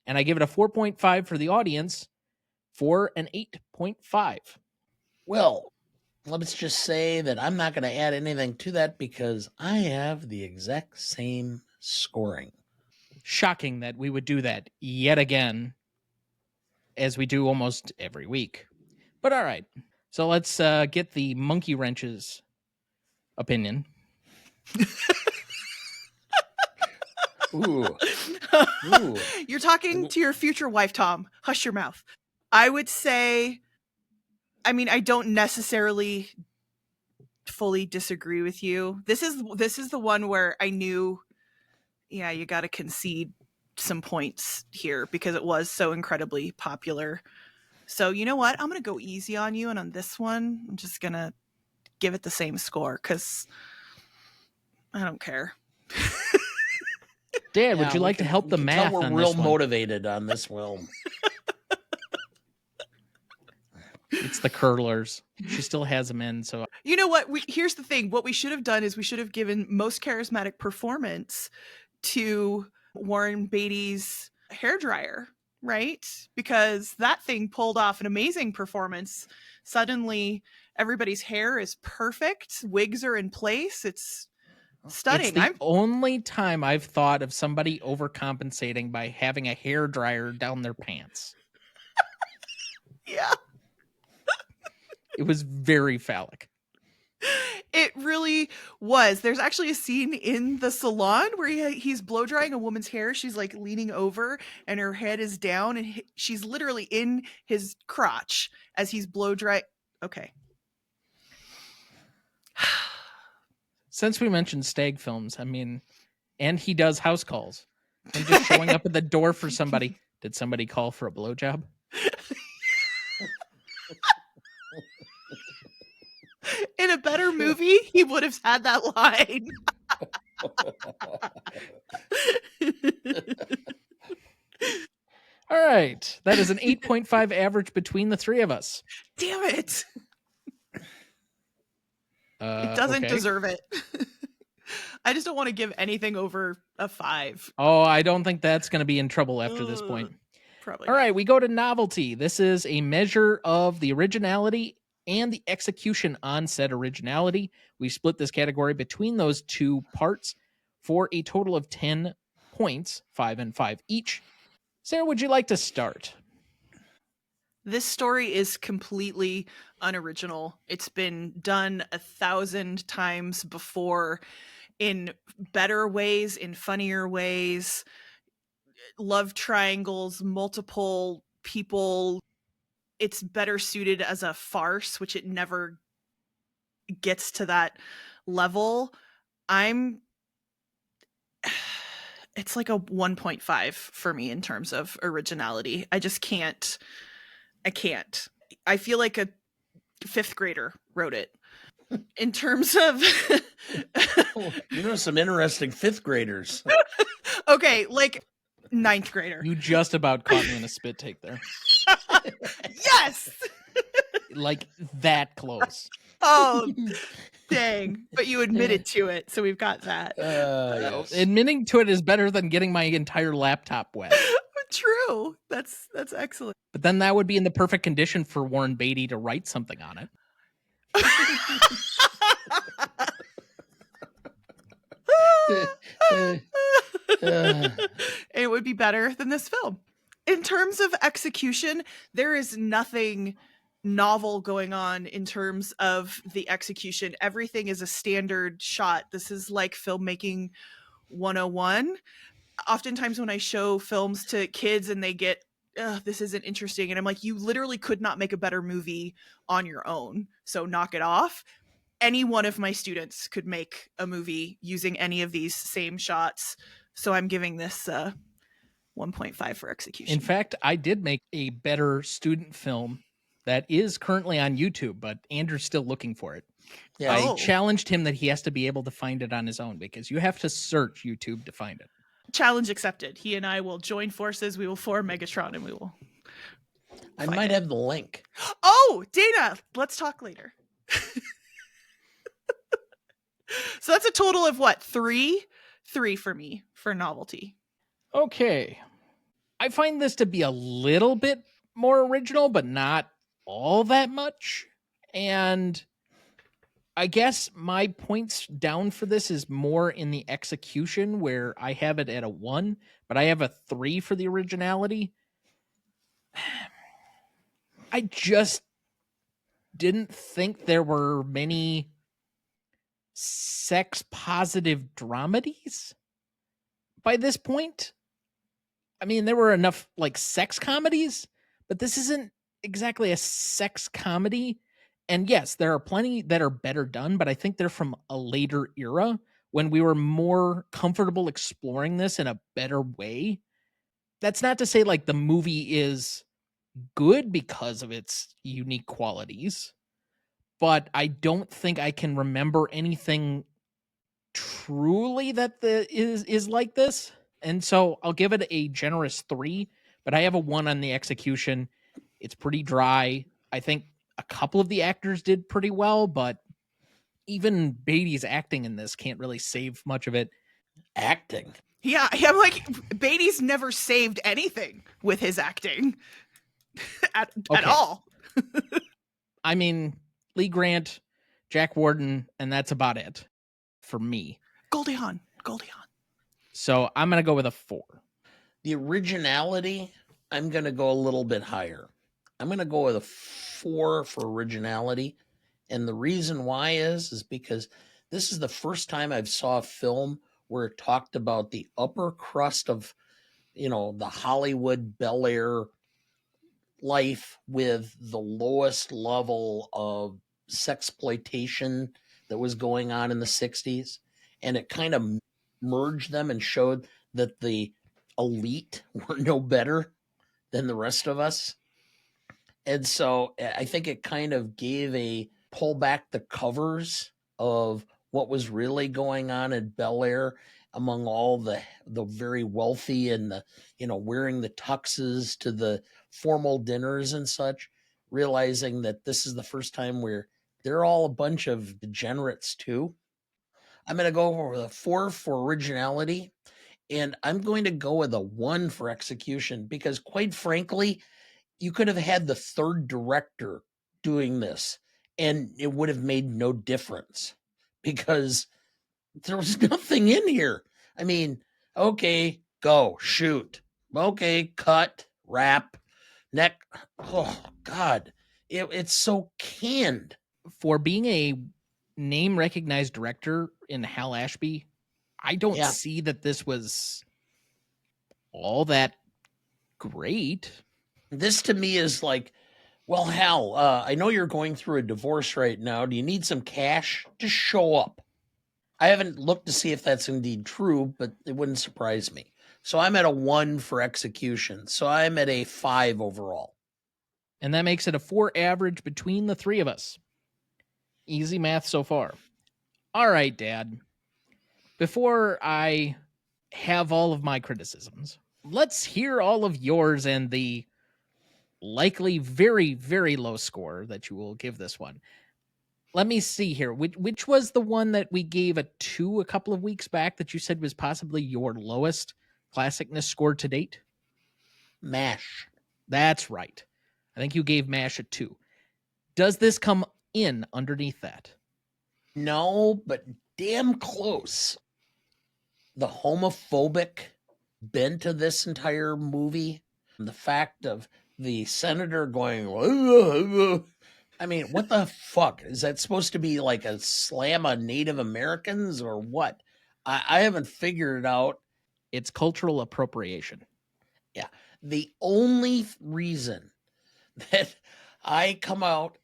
and I give it a 4.5 for the audience, for an 8.5. Well, let's just say that I'm not going to add anything to that because I have the exact same scoring. Shocking that we would do that yet again, as we do almost every week. But all right, so let's get the monkey wrench's opinion. Ooh. You're talking to your future wife, Tom. Hush your mouth. I would say, I mean, I don't necessarily fully disagree with you. This is the one where I knew, yeah, you got to concede some points here because it was so incredibly popular. So you know what? I'm going to go easy on you. And on this one, I'm just going to give it the same score because I don't care. Dad, would you like to help the math we're on real this one? motivated on this film. It's the curlers. She still has them in. So you know what? Here's the thing. What we should have done is we should have given most charismatic performance to Warren Beatty's hairdryer, right? Because that thing pulled off an amazing performance. Suddenly, everybody's hair is perfect. Wigs are in place. It's stunning. It's the only time I've thought of somebody overcompensating by having a hairdryer down their pants. Yeah. It was very phallic. It really was. There's actually a scene in the salon where he's blow drying a woman's hair. She's like leaning over and her head is down and she's literally in his crotch as he's blow dry. Okay. Since we mentioned stag films, I mean, and he does house calls. And just showing up at the door for somebody. Did somebody call for a blowjob? In a better movie, he would have had that line. All right. That is an 8.5 average between the three of us. Damn it. It doesn't deserve it. I just don't want to give anything over a 5. Oh, I don't think that's going to be in trouble after this point. Probably. All right, we go to novelty. This is a measure of the originality and the execution on said originality. We split this category between those two parts for a total of 10 points, 5 and 5 each. Sarah, would you like to start? This story is completely unoriginal. It's been done 1,000 times before in better ways, in funnier ways. Love triangles, multiple people. It's better suited as a farce, which it never gets to that level. It's like a 1.5 for me in terms of originality. I just can't. I can't. I feel like a 5th grader wrote it. In terms of You know, some interesting 5th graders. Okay, like 9th grader. You just about caught me in a spit take there. Yes. Like that close. Oh, dang. But you admitted to it, so we've got that. Yes. Admitting to it is better than getting my entire laptop wet. True. That's excellent. But then that would be in the perfect condition for Warren Beatty to write something on it. It would be better than this film. In terms of execution, there is nothing novel going on in terms of the execution. Everything is a standard shot. This is like filmmaking 101. Oftentimes when I show films to kids and they get, this isn't interesting. And I'm like, you literally could not make a better movie on your own. So knock it off. Any one of my students could make a movie using any of these same shots. So I'm giving this 1.5 for execution. In fact, I did make a better student film that is currently on YouTube, but Andrew's still looking for it. Yeah. I challenged him that he has to be able to find it on his own because you have to search YouTube to find it. Challenge accepted. He and I will join forces. We will form Megatron and we will. I might have the link. Oh, Dana, let's talk later. So that's a total of what? 3? 3 for me for novelty. Okay. I find this to be a little bit more original, but not all that much. And I guess my points down for this is more in the execution where I have it at a 1, but I have a 3 for the originality. I just didn't think there were many sex positive dramedies by this point. I mean, there were enough like sex comedies, but this isn't exactly a sex comedy. And yes, there are plenty that are better done, but I think they're from a later era when we were more comfortable exploring this in a better way. That's not to say like the movie is good because of its unique qualities, but I don't think I can remember anything truly that is like this. And so I'll give it a generous 3, but I have a 1 on the execution. It's pretty dry. I think a couple of the actors did pretty well, but even Beatty's acting in this can't really save much of it. Acting. Yeah, I'm like, Beatty's never saved anything with his acting at all. I mean, Lee Grant, Jack Warden, and that's about it for me. Goldie Hawn. So I'm going to go with a 4. The originality, I'm going to go a little bit higher. I'm going to go with a 4 for originality. And the reason why is because this is the first time I've saw a film where it talked about the upper crust of, the Hollywood Bel Air life with the lowest level of sexploitation that was going on in the 60s. And it kind of merged them and showed that the elite were no better than the rest of us. And so I think it kind of gave a pull back the covers of what was really going on in Bel Air among all the very wealthy and the wearing the tuxes to the formal dinners and such, realizing that this is the first time where they're all a bunch of degenerates too. I'm going to go with a 4 for originality, and I'm going to go with a 1 for execution because, quite frankly, you could have had the third director doing this and it would have made no difference because there was nothing in here. I mean, okay, go, shoot. Okay, cut, wrap, neck. Oh, God. It's so canned. For being a name recognized director in Hal Ashby, I don't see that this was all that great. This to me is like, well, Hal, I know you're going through a divorce right now. Do you need some cash? Just show up. I haven't looked to see if that's indeed true, but it wouldn't surprise me. So I'm at a 1 for execution. So I'm at a 5 overall. And that makes it a 4 average between the three of us. Easy math so far. All right, Dad. Before I have all of my criticisms, let's hear all of yours and the likely very, very low score that you will give this one. Let me see here. Which was the one that we gave a 2 a couple of weeks back that you said was possibly your lowest Classicness score to date? MASH. That's right. I think you gave MASH a 2. Does this come in underneath that? No, but damn close. The homophobic bent of this entire movie, the fact of the senator going, I mean, what the fuck? Is that supposed to be like a slam on Native Americans or what? I haven't figured it out. It's cultural appropriation. Yeah. The only reason that I come out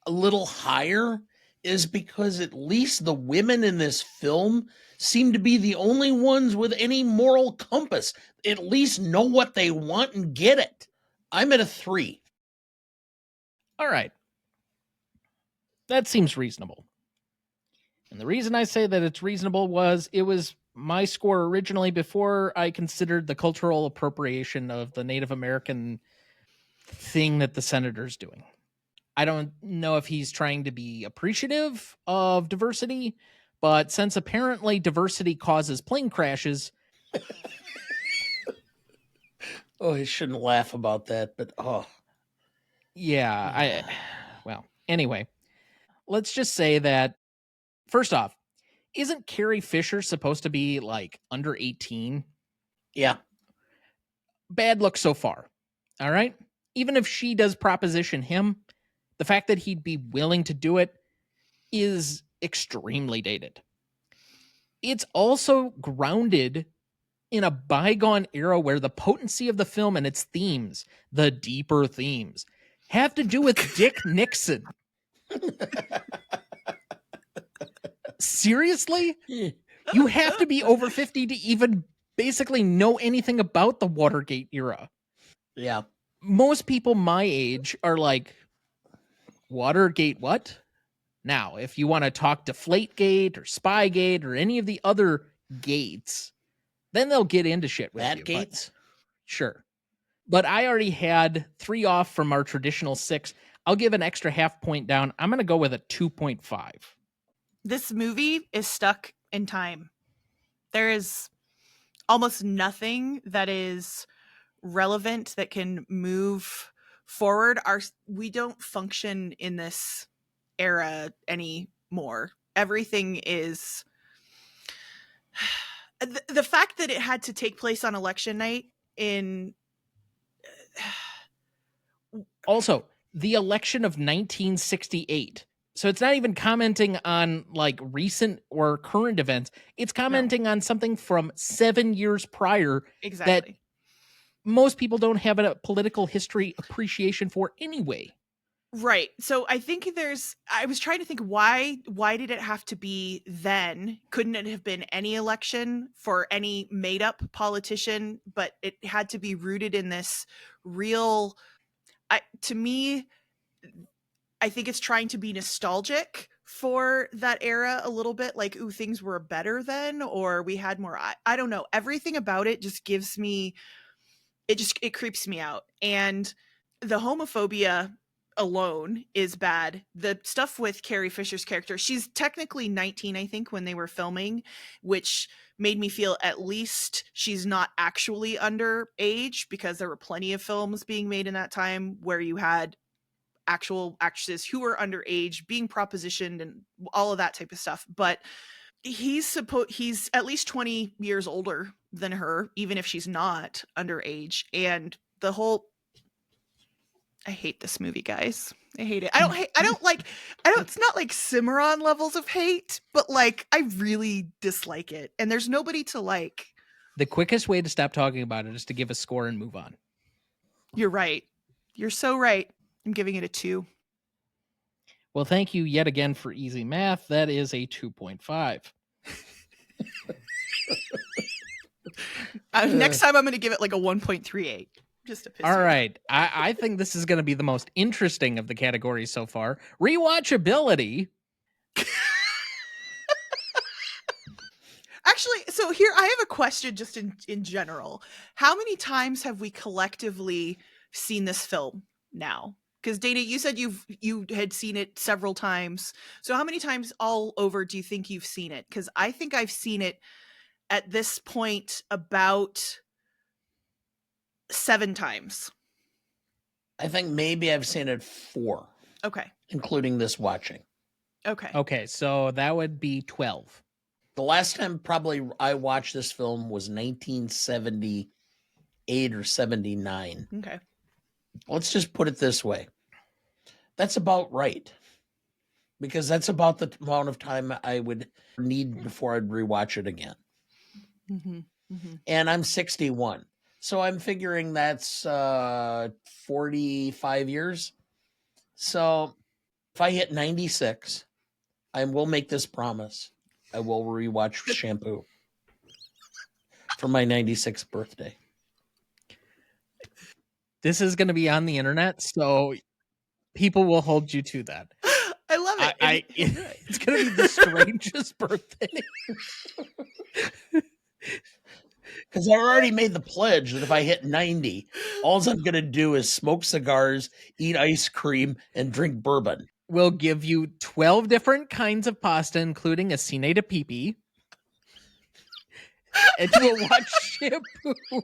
a little higher is because at least the women in this film seem to be the only ones with any moral compass. At least know what they want and get it. I'm at a 3. All right. That seems reasonable. And the reason I say that it's reasonable was it was my score originally before I considered the cultural appropriation of the Native American thing that the senator's doing. I don't know if he's trying to be appreciative of diversity, but since apparently diversity causes plane crashes. Oh, I shouldn't laugh about that, but oh. Yeah, anyway, let's just say that, first off, isn't Carrie Fisher supposed to be like under 18? Yeah. Bad luck so far. All right. Even if she does proposition him, the fact that he'd be willing to do it is extremely dated. It's also grounded in a bygone era where the potency of the film and its themes, the deeper themes, have to do with Dick Nixon? Seriously? You have to be over 50 to even basically know anything about the Watergate era. Yeah. Most people my age are like, Watergate what? Now, if you want to talk Deflategate or Spygate or any of the other gates, then they'll get into shit with That you. Gates? Sure. But I already had 3 off from our traditional 6. I'll give an extra half point down. I'm going to go with a 2.5. This movie is stuck in time. There is almost nothing that is relevant that can move forward. We don't function in this era anymore. Everything is the fact that it had to take place on election night in Also, the election of 1968. So it's not even commenting on like recent or current events. It's commenting on something from 7 years prior exactly. Most people don't have a political history appreciation for anyway. Right. So I think I was trying to think why did it have to be then? Couldn't it have been any election for any made up politician? But it had to be rooted in this real, to me, I think it's trying to be nostalgic for that era a little bit, like, ooh, things were better then, or we had more. I don't know. Everything about it just gives me, it creeps me out. And the homophobia alone is bad. The stuff with Carrie Fisher's character, she's technically 19, I think, when they were filming, which made me feel at least she's not actually underage, because there were plenty of films being made in that time where you had actual actresses who were underage being propositioned and all of that type of stuff. But he's at least 20 years older than her, even if she's not underage. And the whole, I hate this movie, guys. I hate it. It's not like Cimarron levels of hate, but like, I really dislike it. And there's nobody to like. The quickest way to stop talking about it is to give a score and move on. You're right. You're so right. I'm giving it a 2. Well, thank you yet again for easy math. That is a 2.5. Next time I'm going to give it like a 1.38. Just to piss All you right. I think this is going to be the most interesting of the categories so far. Rewatchability. Actually, so here I have a question just in general. How many times have we collectively seen this film now? Because Dana, you said you had seen it several times. So how many times all over do you think you've seen it? Because I think I've seen it at this point about 7 times. I think maybe I've seen it 4. Okay. Including this watching. Okay. Okay, so that would be 12. The last time probably I watched this film was 1978 or 79. Okay. Let's just put it this way. That's about right. Because that's about the amount of time I would need before I'd rewatch it again. Mm-hmm. Mm-hmm. And I'm 61. So I'm figuring that's 45 years. So if I hit 96, I will make this promise. I will rewatch Shampoo for my 96th birthday. This is going to be on the internet, so people will hold you to that. I love it. It's going to be the strangest birthday. Because I already made the pledge that if I hit 90, all I'm going to do is smoke cigars, eat ice cream, and drink bourbon. We'll give you 12 different kinds of pasta, including a cine de pipi. And we'll watch Shampoo.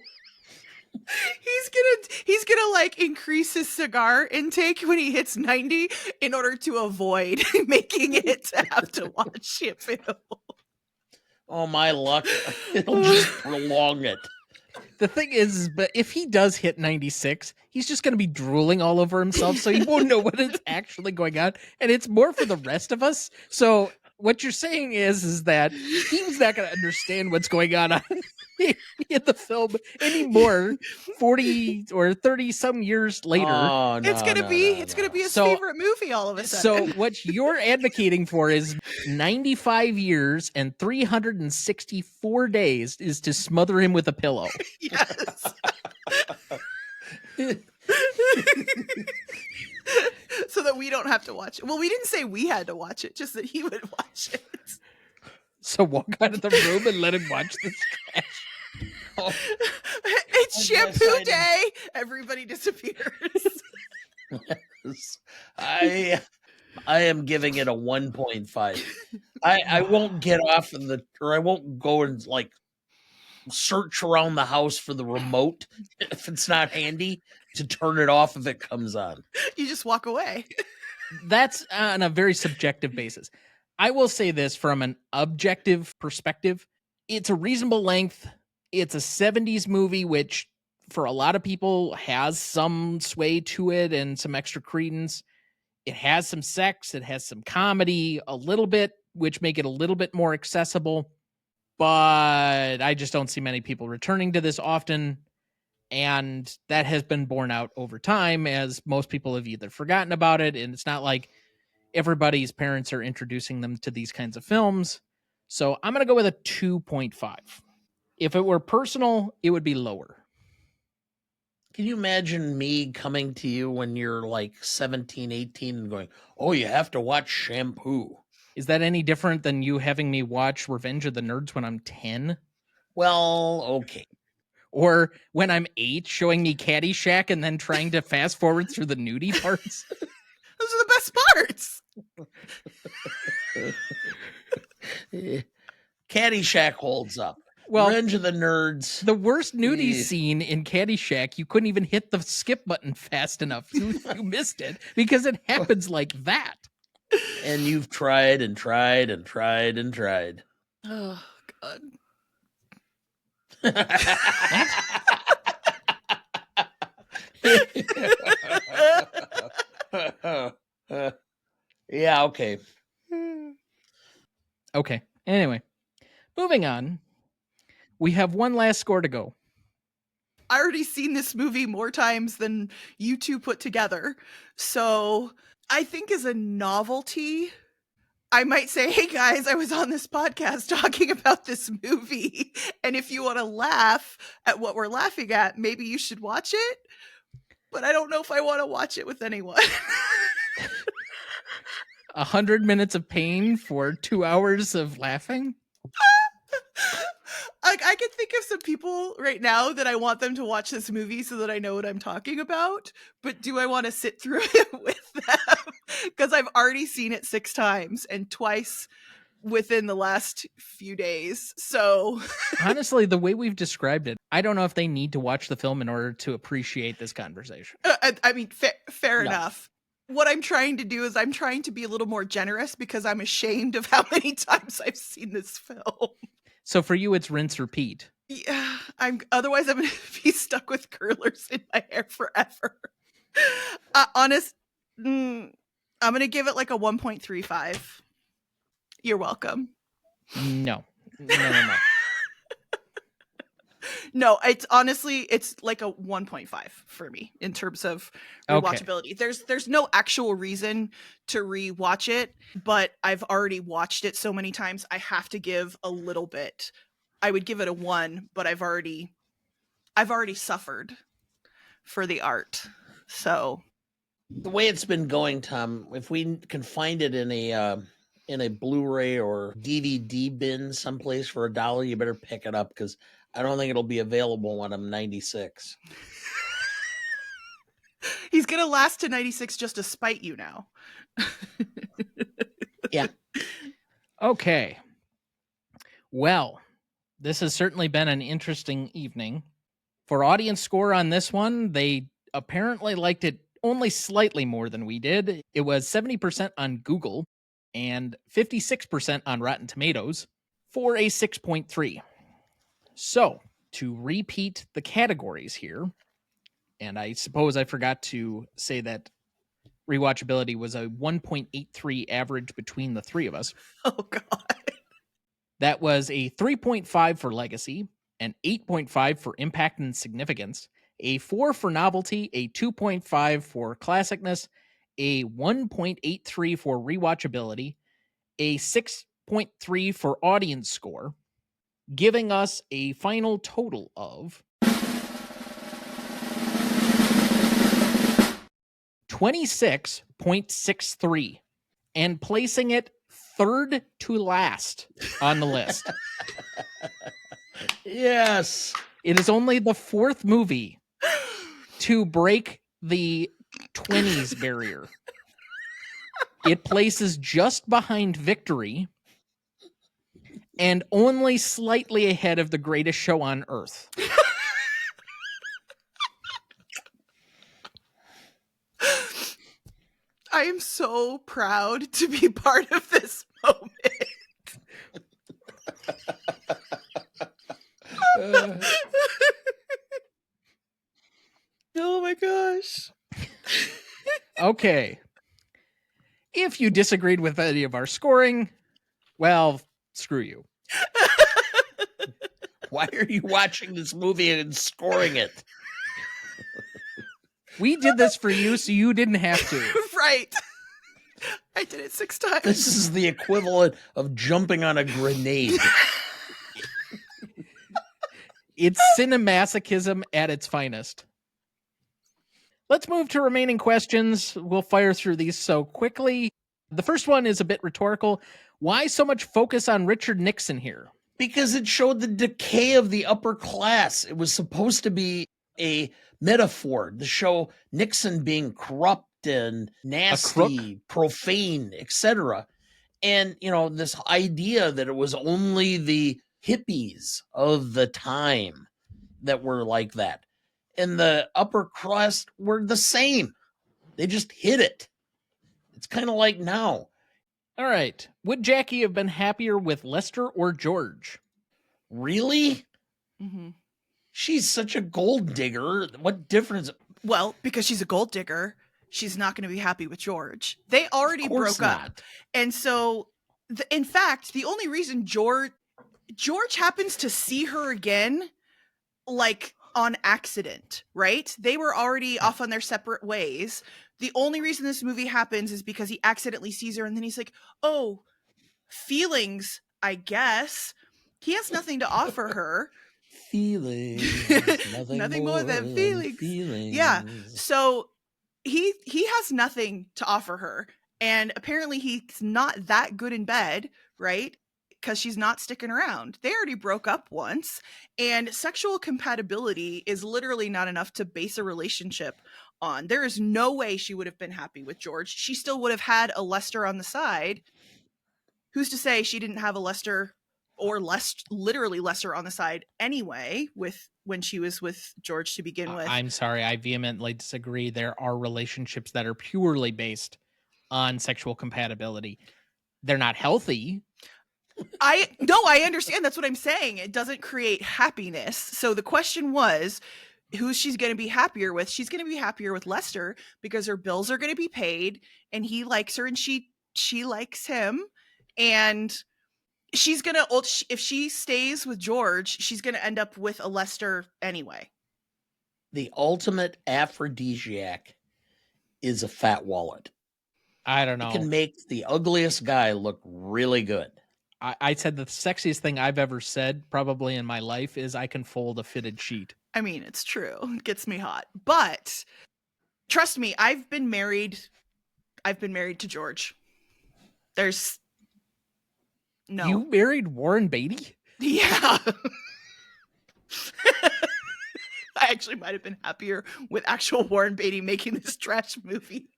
He's gonna like increase his cigar intake when he hits 90 in order to avoid making it to have to watch Shampoo. Oh, my luck. It'll just prolong it. The thing is, but if he does hit 96, he's just going to be drooling all over himself, so he won't know what is actually going on, and it's more for the rest of us. So what you're saying is that he's not going to understand what's going on in the film anymore 40 or 30 some years later. Oh, no, It's gonna be his So- favorite movie all of a sudden. So what you're advocating for is 95 years and 364 days is to smother him with a pillow. Yes. So that we don't have to watch it. Well, we didn't say we had to watch it, just that he would watch it. So walk out of the room and let him watch this trash. Oh, It's I guess shampoo I day. Everybody disappears. I am giving it a 1.5. I won't get off of I won't go and like search around the house for the remote if it's not handy to turn it off if it comes on. You just walk away. That's on a very subjective basis. I will say this from an objective perspective. It's a reasonable length. It's a 70s movie, which for a lot of people has some sway to it and some extra credence. It has some sex. It has some comedy a little bit, which make it a little bit more accessible. But I just don't see many people returning to this often. And that has been borne out over time as most people have either forgotten about it. And it's not like everybody's parents are introducing them to these kinds of films. So I'm going to go with a 2.5. If it were personal, it would be lower. Can you imagine me coming to you when you're like 17, 18 and going, oh, you have to watch Shampoo? Is that any different than you having me watch Revenge of the Nerds when I'm 10? Well, okay. Or when I'm 8, showing me Caddyshack and then trying to fast forward through the nudie parts? Those are the best parts. Caddyshack holds up. Well, Revenge of the Nerds. the worst nudie Eh. scene in Caddyshack, you couldn't even hit the skip button fast enough. You missed it because it happens like that. And you've tried and tried and tried and tried. Oh, God. Yeah, okay. Okay. Anyway, moving on. We have one last score to go. I already seen this movie more times than you two put together. So I think as a novelty, I might say, hey guys, I was on this podcast talking about this movie. And if you want to laugh at what we're laughing at, maybe you should watch it. But I don't know if I want to watch it with anyone. 100 minutes of pain for 2 hours of laughing? I can think of some people right now that I want them to watch this movie so that I know what I'm talking about. But do I want to sit through it with them? Because I've already seen it 6 times and twice within the last few days. So Honestly, the way we've described it, I don't know if they need to watch the film in order to appreciate this conversation. I mean, fair No. enough. What I'm trying to do is I'm trying to be a little more generous because I'm ashamed of how many times I've seen this film. So for you, it's rinse, repeat. Yeah, otherwise I'm gonna be stuck with curlers in my hair forever. I'm gonna give it like a 1.35. You're welcome. No. No, it's honestly it's like a 1.5 for me in terms of Okay. rewatchability. There's no actual reason to rewatch it, but I've already watched it so many times. I have to give a little bit. I would give it a 1, but I've already suffered for the art. So The way it's been going, Tom, if we can find it in a Blu-ray or DVD bin someplace for $1, you better pick it up because I don't think it'll be available when I'm 96. he's gonna last to 96 just to spite you now. Yeah. Okay. Well, this has certainly been an interesting evening. For audience score on this one, they apparently liked it only slightly more than we did. It was 70% on Google and 56% on Rotten Tomatoes for a 6.3. So, to repeat the categories here, and I suppose I forgot to say that rewatchability was a 1.83 average between the three of us. Oh god. That was a 3.5 for Legacy, an 8.5 for impact and significance, a 4 for novelty, a 2.5 for classicness, a 1.83 for rewatchability, a 6.3 for audience score, giving us a final total of 26.63 and placing it third to last on the list. Yes. It is only the fourth movie to break the 20s barrier. It places just behind Victory and only slightly ahead of The Greatest Show on Earth. I am so proud to be part of this moment. Oh my gosh. Okay. If you disagreed with any of our scoring, well, screw you. Why are you watching this movie and scoring it? We did this for you so you didn't have to. Right. I did it 6 times. This is the equivalent of jumping on a grenade. It's cinemasochism at its finest. Let's move to remaining questions. We'll fire through these so quickly. The first one is a bit rhetorical. Why so much focus on Richard Nixon here? Because it showed the decay of the upper class. It was supposed to be a metaphor to show Nixon being corrupt and nasty, profane, etc. And, this idea that it was only the hippies of the time that were like that. And the upper crust were the same. They just hid it. It's kind of like now. All right. Would Jackie have been happier with Lester or George? Really? Mm-hmm. She's such a gold digger. What difference? Well, because she's a gold digger, she's not going to be happy with George. They already broke up. And so, in fact, the only reason George happens to see her again, like on accident, right? They were already off on their separate ways. The only reason this movie happens is because he accidentally sees her and then he's like, oh, feelings, I guess. He has nothing to offer her. Feelings. Nothing more than feelings. Yeah. So he has nothing to offer her. And apparently he's not that good in bed, right? Because she's not sticking around. They already broke up once. And sexual compatibility is literally not enough to base a relationship on. There is no way she would have been happy with George. She still would have had a Lester on the side. Who's to say she didn't have a Lester or literally Lester on the side anyway when she was with George to begin with? I'm sorry, I vehemently disagree. There are relationships that are purely based on sexual compatibility. They're not healthy. I understand. That's what I'm saying. It doesn't create happiness. So the question was, who she's going to be happier with? She's going to be happier with Lester because her bills are going to be paid and he likes her and she likes him. And she's going to, if she stays with George, she's going to end up with a Lester anyway. The ultimate aphrodisiac is a fat wallet. I don't know. It can make the ugliest guy look really good. I said the sexiest thing I've ever said probably in my life is I can fold a fitted sheet. I mean, it's true. It gets me hot. But trust me, I've been married to George. There's no. You married Warren Beatty? Yeah. I actually might have been happier with actual Warren Beatty making this trash movie.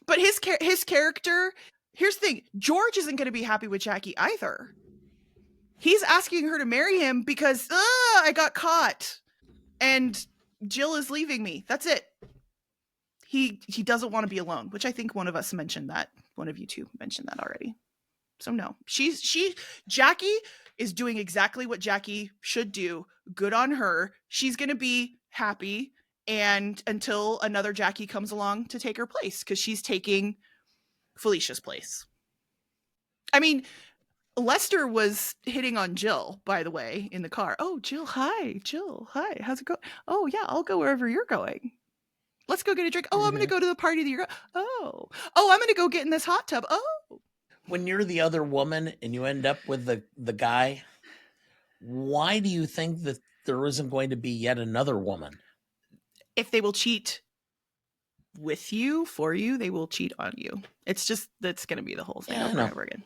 But his character, here's the thing, George isn't going to be happy with Jackie either. He's asking her to marry him because I got caught and Jill is leaving me. That's it. He doesn't want to be alone, which I think one of us mentioned that. One of you two mentioned that already. So no, Jackie is doing exactly what Jackie should do. Good on her. She's going to be happy and until another Jackie comes along to take her place, because she's taking Felicia's place. I mean, Lester was hitting on Jill, by the way, in the car. Oh, Jill, hi. Jill, hi. How's it going? Oh, yeah, I'll go wherever you're going. Let's go get a drink. Oh, I'm going to go to the party that you're going. Oh, I'm going to go get in this hot tub. Oh. When you're the other woman and you end up with the guy, why do you think that there isn't going to be yet another woman? If they will cheat with you, for you, they will cheat on you. It's just, that's going to be the whole thing over and over again.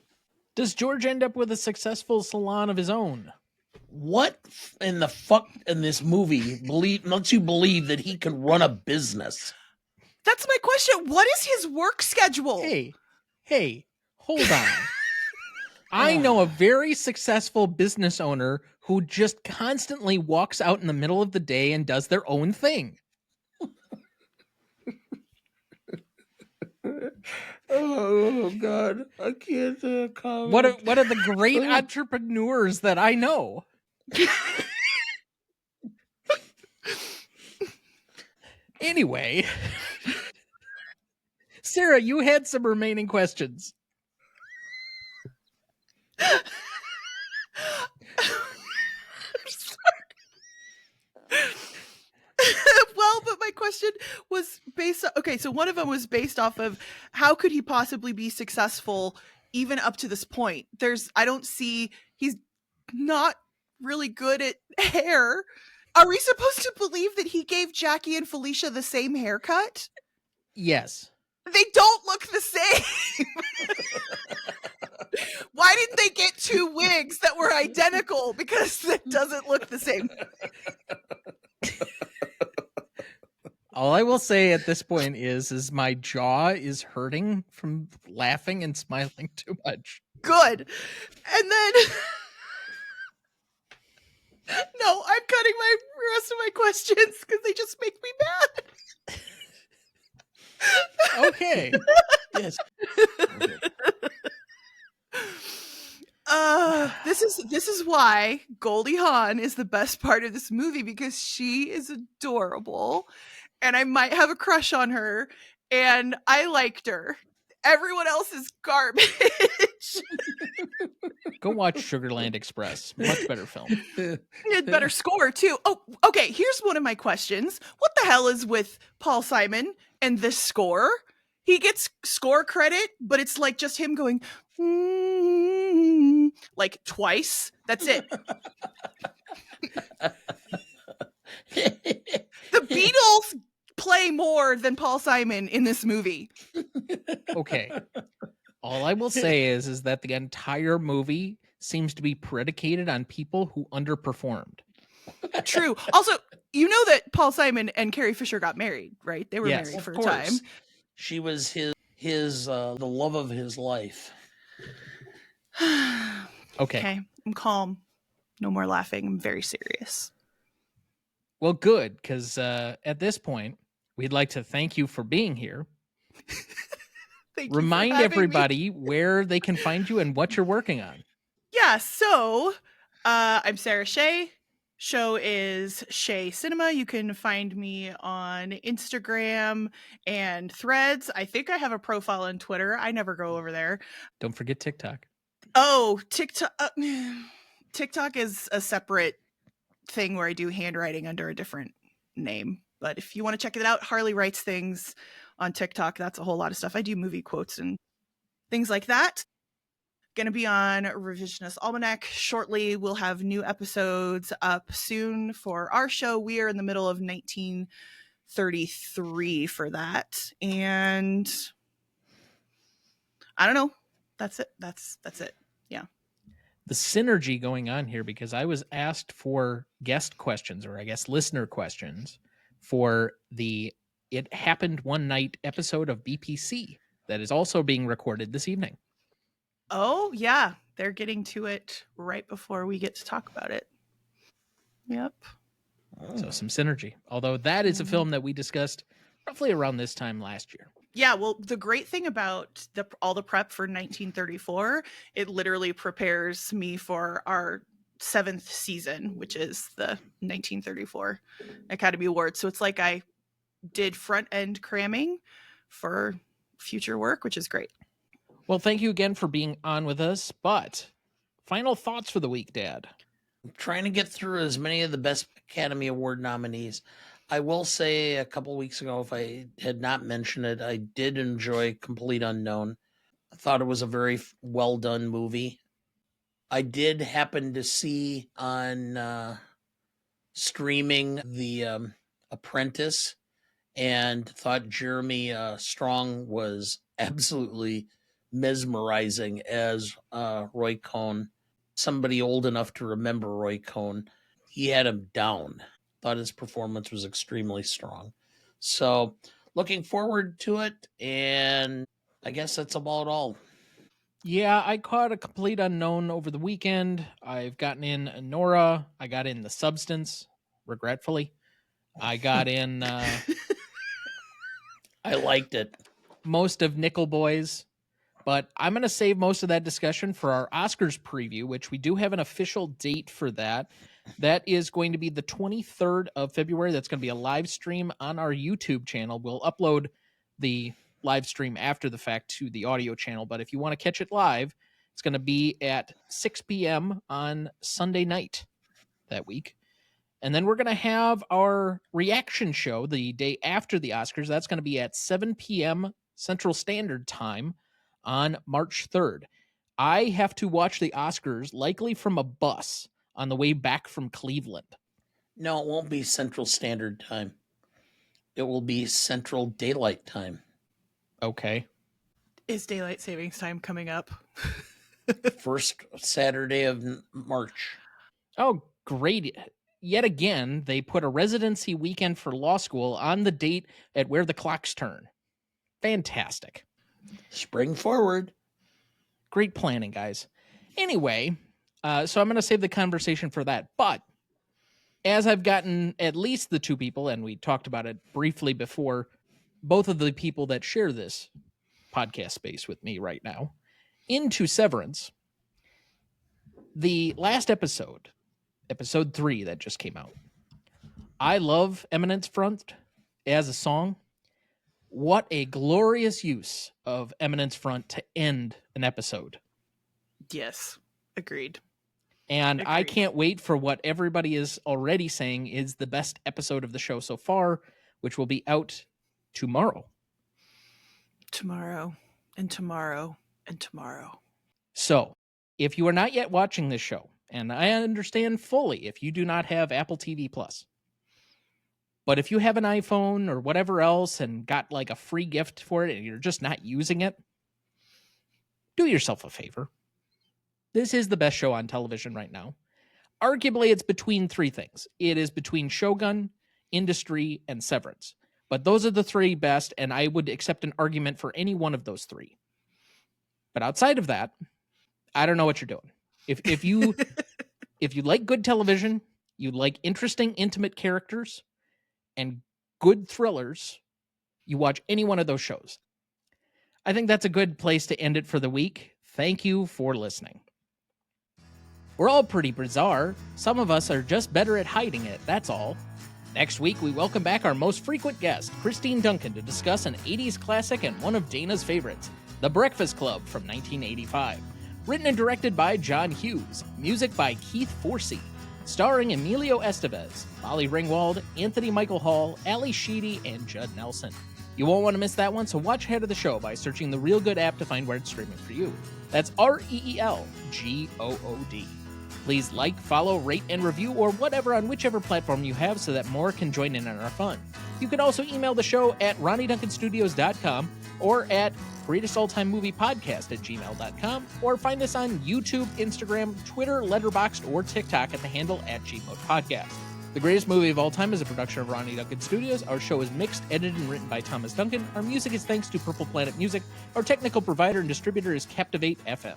Does George end up with a successful salon of his own? What in the fuck in this movie lets you believe that he can run a business? That's my question. What is his work schedule? Hey, hold on. I know a very successful business owner who just constantly walks out in the middle of the day and does their own thing. Oh God, I can't comment. What are the great entrepreneurs that I know? Anyway, Sarah, you had some remaining questions. Well, but my question was based on, okay, so one of them was based off of how could he possibly be successful even up to this point? I don't see, he's not really good at hair. Are we supposed to believe that he gave Jackie and Felicia the same haircut? Yes. They don't look the same. Why didn't they get two wigs that were identical? Because it doesn't look the same. All I will say at this point is my jaw is hurting from laughing and smiling too much. Good. And then no, I'm cutting my rest of my questions because they just make me mad. Okay. Yes. This is why Goldie Hawn is the best part of this movie, because she is adorable and I might have a crush on her and I liked her. Everyone else is garbage. Go watch Sugarland Express. Much better film. It had better score too. Oh, okay. Here's one of my questions. What the hell is with Paul Simon and this score? He gets score credit, but it's like just him going like twice. That's it. The Beatles play more than Paul Simon in this movie. Okay. All I will say is that the entire movie seems to be predicated on people who underperformed. True. Also, you know that Paul Simon and Carrie Fisher got married, right? They were married for a time. She was his the love of his life. Okay. I'm calm. No more laughing. I'm very serious. Well, good, because at this point, we'd like to thank you for being here. Remind everybody where they can find you and what you're working on. Yeah, so I'm Sara Shea. Show is Shea Cinema. You can find me on Instagram and Threads. I think I have a profile on Twitter. I never go over there. Don't forget TikTok. Oh, TikTok. TikTok is a separate thing where I do handwriting under a different name. But if you want to check it out, Harley writes things on TikTok. That's a whole lot of stuff. I do movie quotes and things like that. Going to be on Revisionist Almanac shortly. We'll have new episodes up soon for our show. We are in the middle of 1933 for that. And I don't know. That's it. That's it. Yeah. The synergy going on here, because I was asked for guest questions, or I guess listener questions, for the It Happened One Night episode of BPC that is also being recorded this evening. Oh, yeah. They're getting to it right before we get to talk about it. Yep. So some synergy. Although that is a film that we discussed roughly around this time last year. Yeah, well, the great thing about all the prep for 1934, it literally prepares me for our 7th season, which is the 1934 Academy Awards. So it's like I did front end cramming for future work, which is great. Well, thank you again for being on with us, but Final thoughts for the week, Dad. I'm trying to get through as many of the Best Academy Award nominees. I will say a couple weeks ago, if I had not mentioned it, I did enjoy Complete Unknown. I thought it was a very well done movie. I did happen to see on streaming The Apprentice and thought Jeremy Strong was absolutely mesmerizing as Roy Cohn. Somebody old enough to remember Roy Cohn, he had him down. Thought his performance was extremely strong. So looking forward to it, and I guess that's about all. Yeah, I caught A Complete Unknown over the weekend. I've gotten in Nora. I got in The Substance, regretfully. I got in I liked it. most of Nickel Boys, but I'm going to save most of that discussion for our Oscars preview, which we do have an official date for that. That is going to be the 23rd of February. That's going to be a live stream on our YouTube channel. We'll upload the live stream after the fact to the audio channel, but if you want to catch it live, it's going to be at 6 p.m. on Sunday night that week. And then we're going to have our reaction show the day after the Oscars. That's going to be at 7 p.m. Central Standard Time on March 3rd. I have to watch the Oscars likely from a bus on the way back from Cleveland. No, it won't be Central Standard Time. It will be Central Daylight Time. Okay. Is daylight savings time coming up? First Saturday of March. Oh, great. Yet again, they put a residency weekend for law school on the date at where the clocks turn. Fantastic. Spring forward. Great planning, guys. Anyway, so I'm going to save the conversation for that. But as I've gotten at least the two people, and we talked about it briefly before, both of the people that share this podcast space with me right now, into Severance, the last episode, episode 3 that just came out. I love Eminence Front as a song. What a glorious use of Eminence Front to end an episode. Yes, agreed. And I Agreed. can't wait for what everybody is already saying is the best episode of the show so far, which will be out tomorrow. Tomorrow and tomorrow and tomorrow. So, if you are not yet watching this show, and I understand fully if you do not have Apple TV Plus, but if you have an iPhone or whatever else and got like a free gift for it and you're just not using it, do yourself a favor. This is the best show on television right now. Arguably, it's between three things. It is between Shogun, Industry, and Severance. But those are the three best, and I would accept an argument for any one of those three. But outside of that, I don't know what you're doing. If you if you like good television, you like interesting, intimate characters, and good thrillers, you watch any one of those shows. I think that's a good place to end it for the week. Thank you for listening. We're all pretty bizarre. Some of us are just better at hiding it, that's all. Next week, we welcome back our most frequent guest, Christine Duncan, to discuss an 80s classic and one of Dana's favorites, The Breakfast Club from 1985. Written and directed by John Hughes. Music by Keith Forsey. Starring Emilio Estevez, Molly Ringwald, Anthony Michael Hall, Ali Sheedy, and Judd Nelson. You won't want to miss that one, so watch ahead of the show by searching the Real Good app to find where it's streaming for you. That's REELGOOD. Please like, follow, rate, and review, or whatever on whichever platform you have so that more can join in on our fun. You can also email the show at RonnieDuncanStudios.com or at GreatestAllTimeMoviePodcast@gmail.com, or find us on YouTube, Instagram, Twitter, Letterboxd, or TikTok at the handle @GModePodcast. The Greatest Movie of All Time is a production of Ronnie Duncan Studios. Our show is mixed, edited, and written by Thomas Duncan. Our music is thanks to Purple Planet Music. Our technical provider and distributor is Captivate FM.